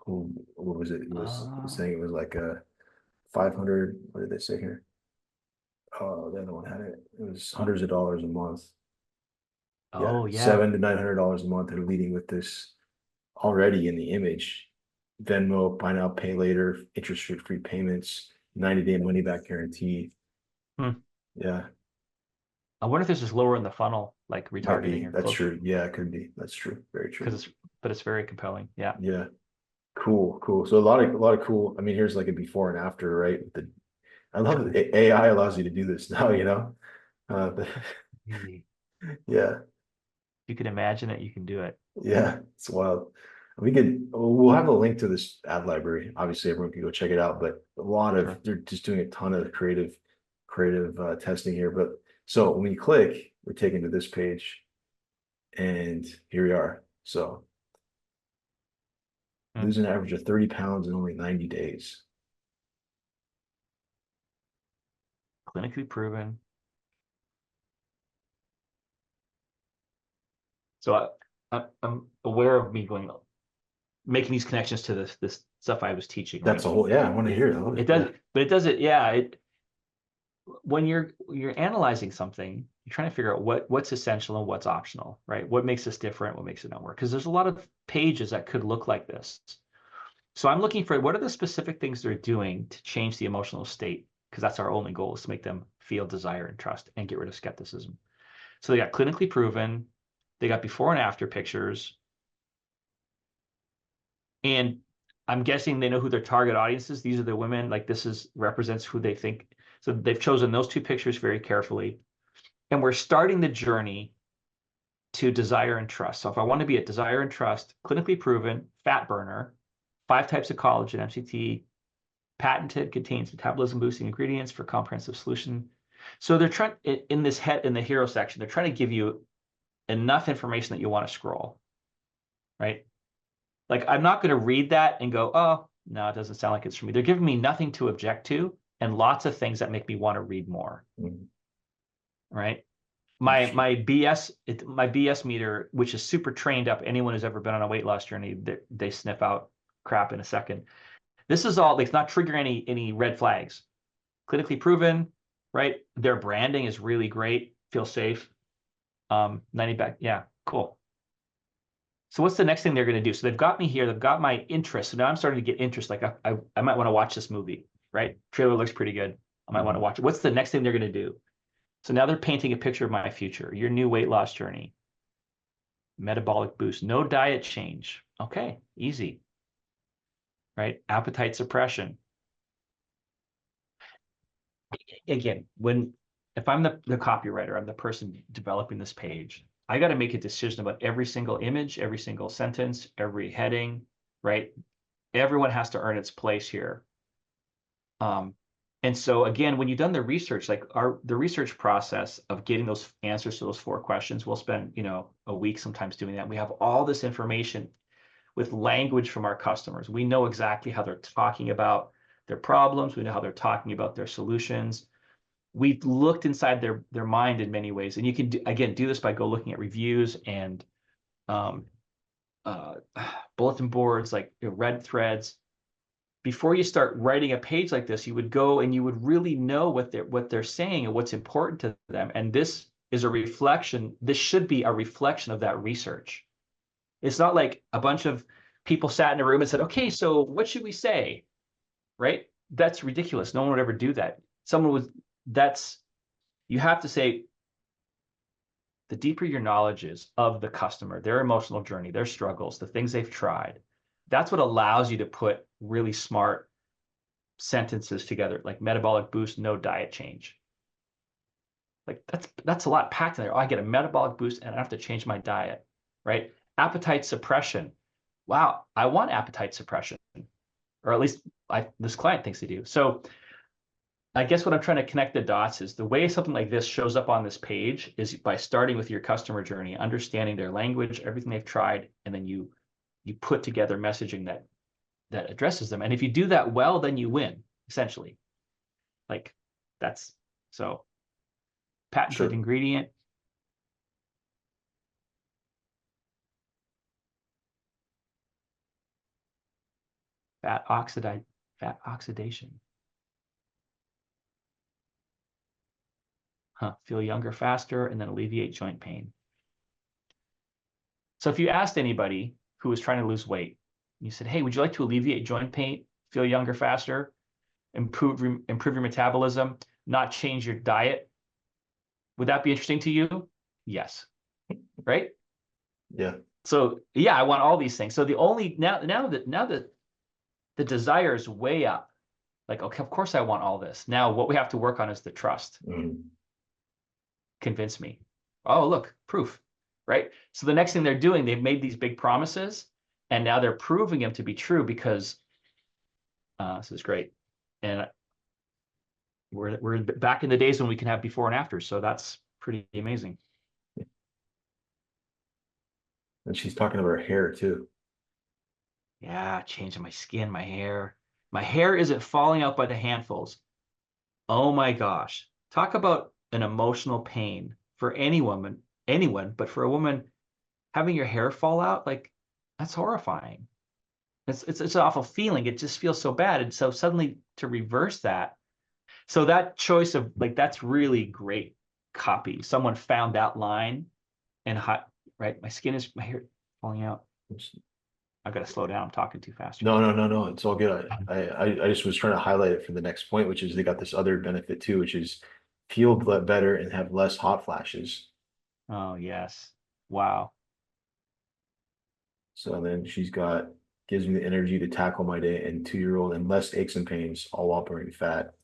who what was it? It was Oh, saying it was like a 500, what did they say here? Oh, the other one had it. It was hundreds of dollars a month. Yeah, oh yeah. $700 to $900 a month. They're leading with this already in the image. Venmo, buy now, pay later, interest-free payments, 90-day money back guarantee. Hmm. Yeah, I wonder if this is lower in the funnel, like might retargeting be. or That's close, true. Yeah, it could be. That's true. Very true. but it's very compelling. Yeah. Yeah, cool. So a lot of cool. I mean, here's like a before and after, right? I love that AI allows you to do this now, you know? Uh, Really. yeah, You can imagine it, you can do it. yeah, it's wild. We'll have a link to this ad library. Obviously, everyone can go check it out, but Sure. they're just doing a ton of creative testing here. But so when we click, we're taken to this page and here we are. So Hmm. lose an average of 30 pounds in only 90 days. Clinically proven. So I'm aware of me making these connections to this stuff I was teaching, That's right? a whole, yeah, I want to hear it. I love It it. does, Yeah. but it does it, yeah. When you're analyzing something, you're trying to figure out what's essential and what's optional, right? What makes this different, what makes it not work? Because there's a lot of pages that could look like this. So I'm looking for what are the specific things they're doing to change the emotional state, because that's our only goal is to make them feel desire and trust and get rid of skepticism. So they got clinically proven, they got before and after pictures, And I'm guessing they know who their target audience is. These are the women, like this is represents who they think. So they've chosen those two pictures very carefully. And we're starting the journey to desire and trust. So if I want to be at desire and trust, clinically proven, fat burner, 5 types of collagen, MCT, patented, contains metabolism boosting ingredients for comprehensive solution. So they're trying in this head in the hero section, they're trying to give you enough information that you want to scroll, right? Like I'm not going to read that and go, oh, no, it doesn't sound like it's for me. They're giving me nothing to object to and lots of things that make me want to read more, right? My BS meter, which is super trained up, anyone who's ever been on a weight loss journey, they sniff out crap in a second. This is all, it's not triggering any red flags. Clinically proven, right? Their branding is really great. Feel safe. 90 back. Yeah, cool. So what's the next thing they're going to do? So they've got me here. They've got my interest. So now I'm starting to get interest. Like I might want to watch this movie, right? Trailer looks pretty good. I might want to watch it. What's the next thing they're going to do? So now they're painting a picture of my future, your new weight loss journey, metabolic boost, no diet change. Okay, easy, right? Appetite suppression. Again, if I'm the copywriter, I'm the person developing this page, I got to make a decision about every single image, every single sentence, every heading, right? Everyone has to earn its place here. And so again, when you've done the research, like the research process of getting those answers to those 4 questions, we'll spend, a week sometimes doing that. We have all this information with language from our customers. We know exactly how they're talking about their problems. We know how they're talking about their solutions. We've looked inside their mind in many ways. And you can, do this by looking at reviews and bulletin boards, like red threads. Before you start writing a page like this, you would go and you would really know what they're saying and what's important to them. And this is a reflection. This should be a reflection of that research. It's not like a bunch of people sat in a room and said, okay, so what should we say? Right? That's ridiculous. No one would ever do that. You have to say, the deeper your knowledge is of the customer, their emotional journey, their struggles, the things they've tried, that's what allows you to put really smart sentences together, like metabolic boost, no diet change. Like that's a lot packed in there. Oh, I get a metabolic boost and I don't have to change my diet, right? Appetite suppression. Wow, I want appetite suppression, or at least this client thinks they do. So I guess what I'm trying to connect the dots is the way something like this shows up on this page is by starting with your customer journey, understanding their language, everything they've tried, and then you put together messaging that addresses them. And if you do that well, then you win, essentially. Like that's so patented ingredient. Fat oxidation. Feel younger faster and then alleviate joint pain. So if you asked anybody who was trying to lose weight, you said, hey, would you like to alleviate joint pain, feel younger faster, improve your metabolism, not change your diet? Would that be interesting to you? Yes. Right? Yeah. So yeah, I want all these things. So now that the desire is way up, like, okay, of course I want all this. Now what we have to work on is the trust. Convince me. Oh, look, proof. Right? So the next thing they're doing, they've made these big promises and now they're proving them to be true because this is great. And we're back in the days when we can have before and after. So that's pretty amazing. And she's talking about her hair too. Yeah, changing my skin, my hair. My hair isn't falling out by the handfuls. Oh my gosh. Talk about an emotional pain for anyone, but for a woman, having your hair fall out, like that's horrifying. It's an awful feeling. It just feels so bad. And so suddenly to reverse that, so that choice of like, that's really great copy. Someone found that line and right. My hair falling out. I've got to slow down. I'm talking too fast. No. It's all good. I just was trying to highlight it for the next point, which is they got this other benefit too, which is feel better and have less hot flashes. Oh, yes. Wow. So then she's got gives me the energy to tackle my day, and 2-year-old, and less aches and pains, all while burning fat.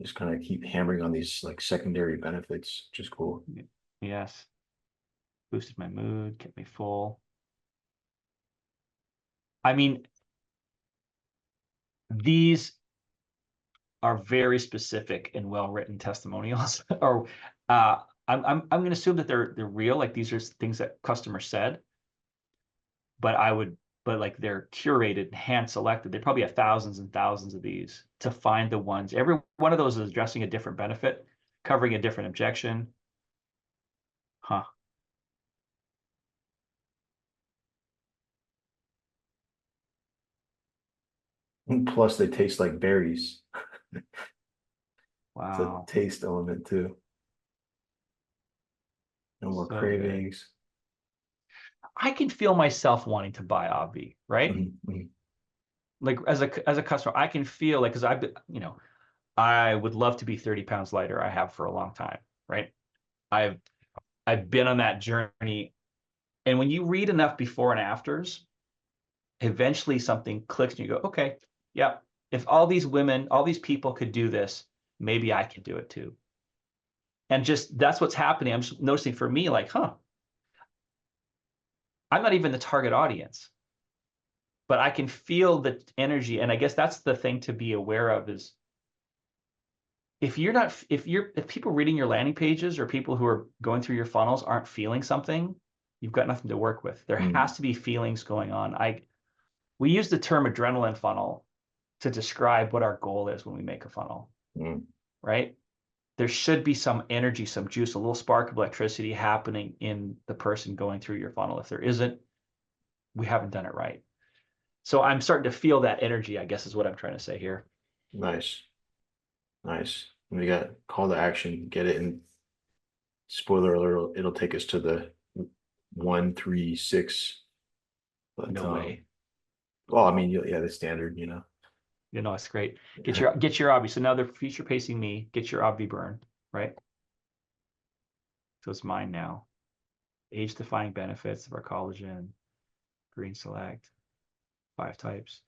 Just kind of keep hammering on these like secondary benefits, which is cool. Yes. Boosted my mood, kept me full. I mean, these are very specific and well-written testimonials. Or I'm going to assume that they're real, like these are things that customers said, but like they're curated, hand selected. They probably have thousands and thousands of these to find the ones. Every one of those is addressing a different benefit, covering a different objection. Huh. And plus, they taste like berries. It's a Wow. taste element too. No more So good. cravings. I can feel myself wanting to buy Obvi, right? Mhm. Like as a customer, I can feel like, because I would love to be 30 pounds lighter. I have for a long time, right? I've I've been on that journey. And when you read enough before and afters, eventually something clicks and you go, okay, yeah, if all these women, all these people could do this, maybe I can do it too. And just that's what's happening. I'm just noticing for me, like, I'm not even the target audience, but I can feel the energy. And I guess that's the thing to be aware of is if people reading your landing pages or people who are going through your funnels aren't feeling something, you've got nothing to work with. There Mm, has to be feelings going on. We use the term adrenaline funnel to describe what our goal is when we make a funnel, mm. right? There should be some energy, some juice, a little spark of electricity happening in the person going through your funnel. If there isn't, we haven't done it right. So I'm starting to feel that energy, I guess is what I'm trying to say here. Nice, nice. We got call to action. Get it, and spoiler alert, it'll take us to the 136. But No way. well, I mean, yeah, the standard, It's great. Get your obvi. So now they're future pacing me. Get your obvi burn, right? So it's mine now. Age defying benefits of our collagen, green select, 5 types.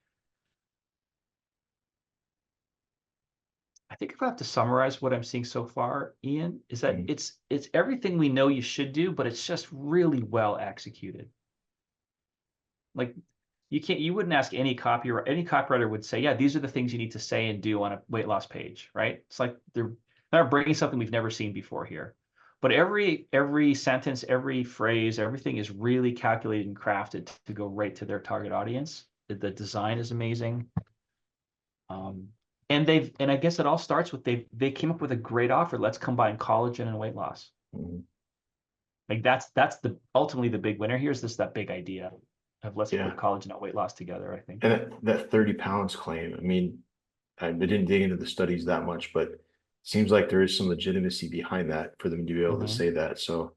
I think if I have to summarize what I'm seeing so far, Ian, is that Mm, it's everything we know you should do, but it's just really well executed. Like you wouldn't ask any copywriter. Any copywriter would say, yeah, these are the things you need to say and do on a weight loss page, right? It's like they're bringing something we've never seen before here. But every sentence, every phrase, everything is really calculated and crafted to go right to their target audience. The design is amazing. Um, and I guess it all starts with they came up with a great offer. Let's combine collagen and weight loss. mm. Like that's the ultimately the big winner here is this that big idea of let's put Yeah. collagen and weight loss together, I think. And that 30 pounds claim, I mean, I didn't dig into the studies that much, but it seems like there is some legitimacy behind that for them to be able to Hmm. say that. So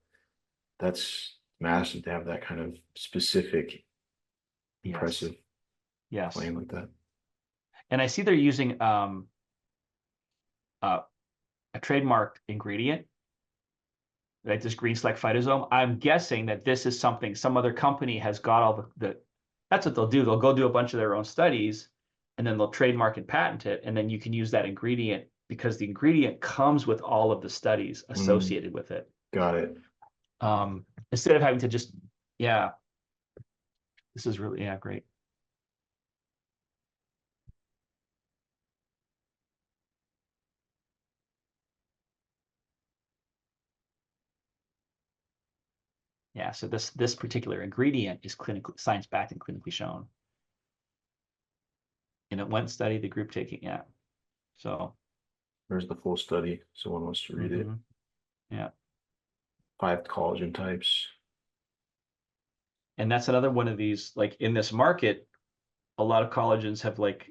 that's massive to have that kind of specific, Yes. impressive Yes. claim like that. And I see they're using uh, a trademarked ingredient, right? This green select phytosome. I'm guessing that this is something some other company has got all the that's what they'll do. They'll go do a bunch of their own studies and then they'll trademark and patent it. And then you can use that ingredient because the ingredient comes with all of the studies Mm, associated with it. got it. Instead of having to just, yeah, this is really, yeah, great. Yeah, so this particular ingredient is clinically science backed and clinically shown. In a one study, the group taking, yeah. So, There's the full study. Someone wants to read it. yeah. 5 collagen types. And that's another one of these, like in this market, a lot of collagens have like,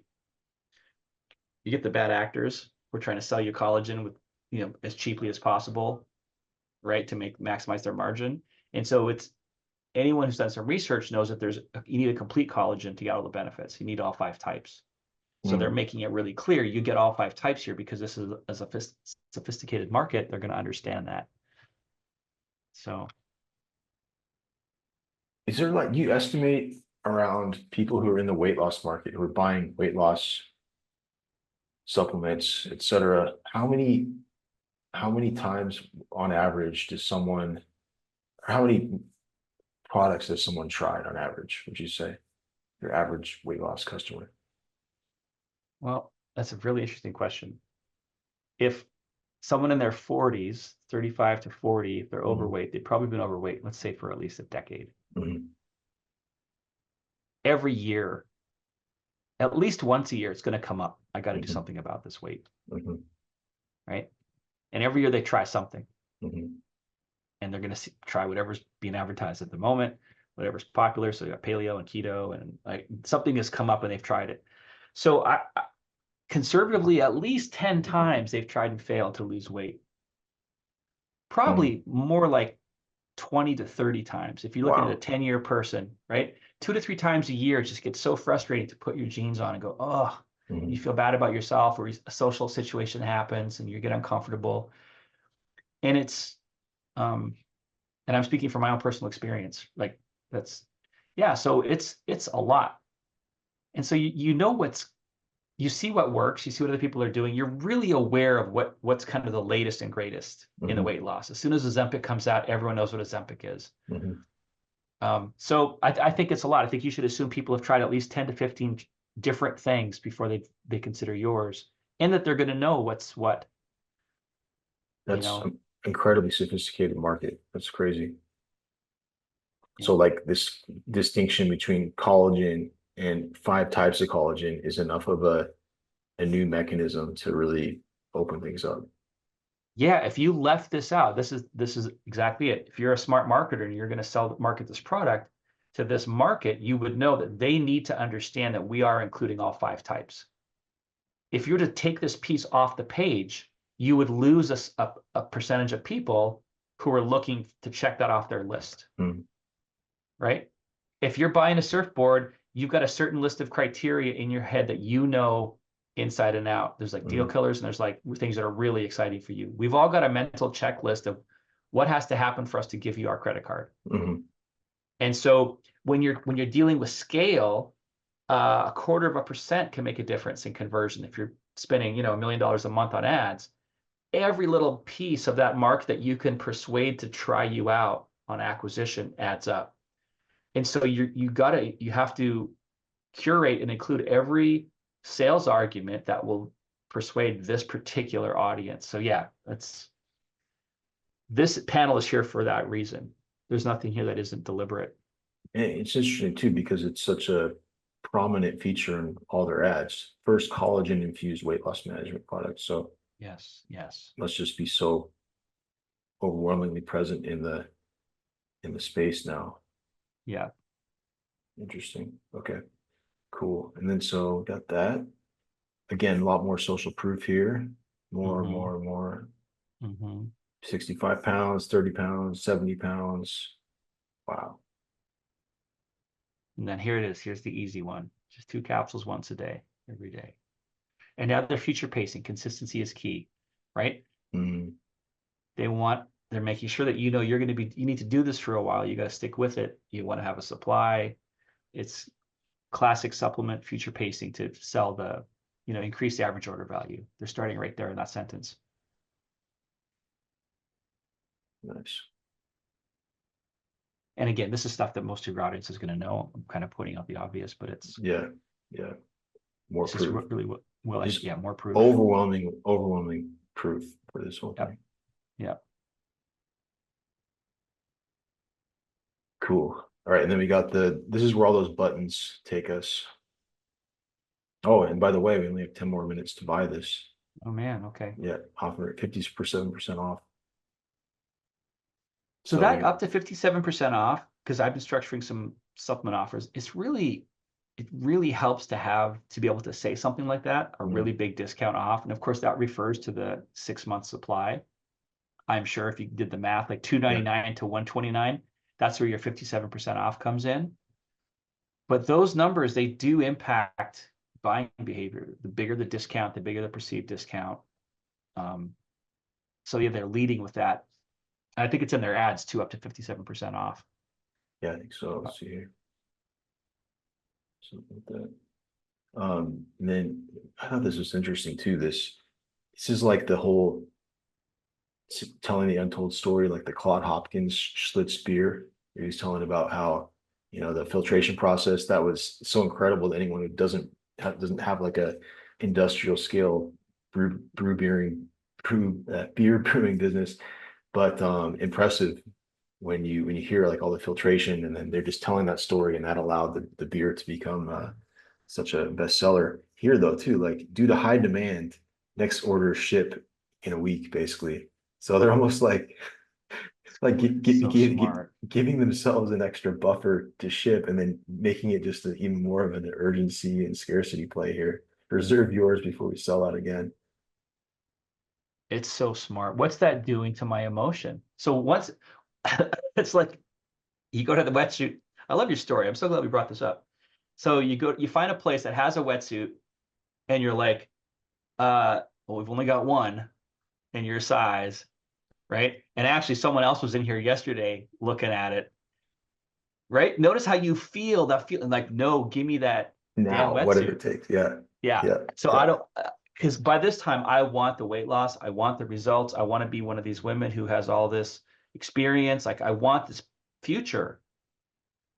you get the bad actors. We're trying to sell you collagen with, as cheaply as possible, right? To maximize their margin. And so it's anyone who's done some research knows that you need a complete collagen to get all the benefits. You need all 5 types. So they're Mm. making it really clear. You get all 5 types here because this is a sophisticated market. They're going to understand that. So Is there like, you estimate around people who are in the weight loss market, who are buying weight loss supplements, etc. How many times on average does someone, or how many products has someone tried on average, would you say, your average weight loss customer? Well, that's a really interesting question. If someone in their 40s, 35 to 40, if they're Mhm. overweight, they've probably been overweight, let's say for at least a decade. Mhm. Every year, at least once a year, it's going to come up. I got to do Mhm. something about this weight, Mhm. right? And every year they try something, Mhm. and they're going to try whatever's being advertised at the moment, whatever's popular. So you got paleo and keto, and like something has come up and they've tried it. So conservatively, at least 10 times they've tried and failed to lose weight. Mhm. Probably more like 20 to 30 times. If you're looking at a Wow. 10-year person, right? 2 to 3 times a year, it just gets so frustrating to put your jeans on and go, oh, you Mhm. feel bad about yourself, or a social situation happens and you get uncomfortable. And it's, um, and I'm speaking from my own personal experience. Like that's, yeah. So it's a lot. And so you know you see what works, you see what other people are doing. You're really aware of what's kind of the latest and greatest in the Mhm. weight loss. As soon as Ozempic comes out, everyone knows what Ozempic is. Mhm. So I think it's a lot. I think you should assume people have tried at least 10 to 15 different things before they consider yours, and that they're going to know what's what, you That's know. an incredibly sophisticated market. That's crazy. Yeah. So like this distinction between collagen and five types of collagen is enough of a new mechanism to really open things up. Yeah, if you left this out, this is exactly it. If you're a smart marketer and you're going to market this product to this market, you would know that they need to understand that we are including all five types. If you were to take this piece off the page, you would lose a percentage of people who are looking to check that off their list, Mm. right? If you're buying a surfboard, you've got a certain list of criteria in your head that you know inside and out. There's like deal Mhm. killers and there's like things that are really exciting for you. We've all got a mental checklist of what has to happen for us to give you our credit card. Mhm. And so when you're dealing with scale, a quarter of a percent can make a difference in conversion. If you're spending, $1 million a month on ads, every little piece of that mark that you can persuade to try you out on acquisition adds up. And so you have to curate and include every sales argument that will persuade this particular audience. So yeah, this panel is here for that reason. There's nothing here that isn't deliberate. And it's interesting too because it's such a prominent feature in all their ads. First collagen infused weight loss management product. So Yes, yes. must just be so overwhelmingly present in the space now. Yeah. Interesting. Okay, cool. And then so got that. Again, a lot more social proof here. More, Mm-hmm. more, more. Mm-hmm. 65 pounds, 30 pounds, 70 pounds. Wow. And then here it is. Here's the easy one. Just 2 capsules once a day, every day. And now they're future pacing. Consistency is key, right? Mm, They're making sure that you need to do this for a while. You got to stick with it. You want to have a supply. It's classic supplement future pacing to sell increase the average order value. They're starting right there in that sentence. nice. And again, this is stuff that most of your audience is going to know. I'm kind of pointing out the obvious, but Yeah, yeah. More it's just proof. really well, Just yeah, more proof. overwhelming proof for this whole Yep. thing. Yep. Cool. All right, and then we got this is where all those buttons take us. Oh, and by the way, we only have 10 more minutes to buy this. Oh man. Okay. Yeah, offer it 50% off. So So we that got up to 57% off, because I've been structuring some supplement offers. It really helps to be able to say something like that, a really mm, big discount off. And of course, that refers to the 6 month supply. I'm sure if you did the math, like yeah. 299 to 129, that's where your 57% off comes in. But those numbers, they do impact buying behavior. The bigger the discount, the bigger the perceived discount. Um, so yeah, they're leading with that. And I think it's in their ads too, up to 57% off. Yeah, I think so. Let's see here. something like that. And then I thought this was interesting too. This is like the whole telling the untold story, like the Claude Hopkins Schlitz beer. He's telling about how, the filtration process that was so incredible that anyone who doesn't have like a industrial scale beer brewing business, but impressive when you hear like all the filtration, and then they're just telling that story, and that allowed the beer to become such a bestseller here though too, like due to high demand, next order ship in a week basically. So they're almost like So smart. giving themselves an extra buffer to ship, and then making it just even more of an urgency and scarcity play here. Reserve yours before we sell out again. It's so smart. What's that doing to my emotion? So once it's like you go to the wetsuit. I love your story. I'm so glad we brought this up. So you find a place that has a wetsuit, and you're like, well, we've only got one in your size, right? And actually, someone else was in here yesterday looking at it, right? Notice how you feel that feeling like, no, give me that damn Now, whatever wetsuit. it takes. Yeah. Yeah. Yeah. So Yeah. I don't, because by this time I want the weight loss. I want the results. I want to be one of these women who has all this experience. Like I want this future.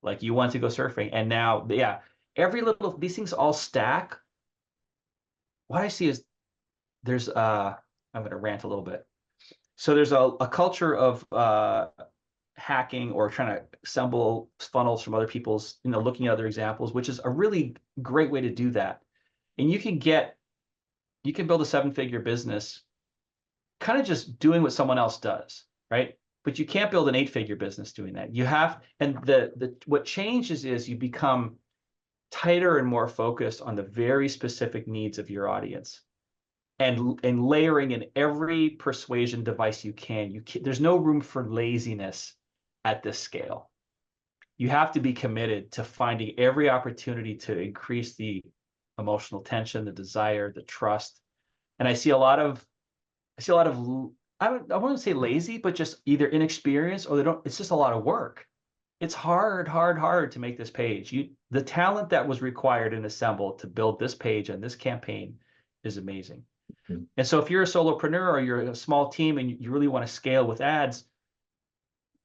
Like you want to go surfing. And now, yeah, these things all stack. What I see is there's, I'm going to rant a little bit. So there's a culture of hacking or trying to assemble funnels from other people's, looking at other examples, which is a really great way to do that. And you can build a 7-figure business kind of just doing what someone else does, right? But you can't build an 8-figure business doing that. You have, and what changes is you become tighter and more focused on the very specific needs of your audience, and layering in every persuasion device you can. There's no room for laziness at this scale. You have to be committed to finding every opportunity to increase the emotional tension, the desire, the trust. And I see a lot of, I wouldn't say lazy, but just either inexperienced, or it's just a lot of work. It's hard to make this page. The talent that was required and assembled to build this page and this campaign is amazing. Mhm. And so if you're a solopreneur or you're a small team and you really want to scale with ads,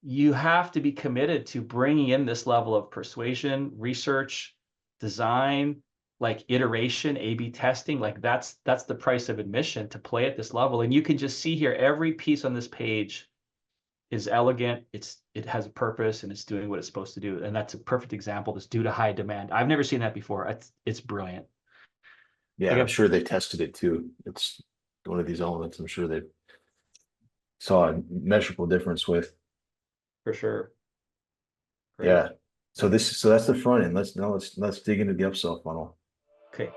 you have to be committed to bringing in this level of persuasion, research, design, like iteration, A/B testing. Like that's the price of admission to play at this level. And you can just see here, every piece on this page is elegant. It has a purpose, and it's doing what it's supposed to do. And that's a perfect example. That's due to high demand. I've never seen that before. It's brilliant. Yeah. Like I'm sure they tested it too. It's one of these elements I'm sure they saw a measurable difference with. for sure. Great. Yeah. So that's the front end. Let's dig into the upsell funnel. Okay.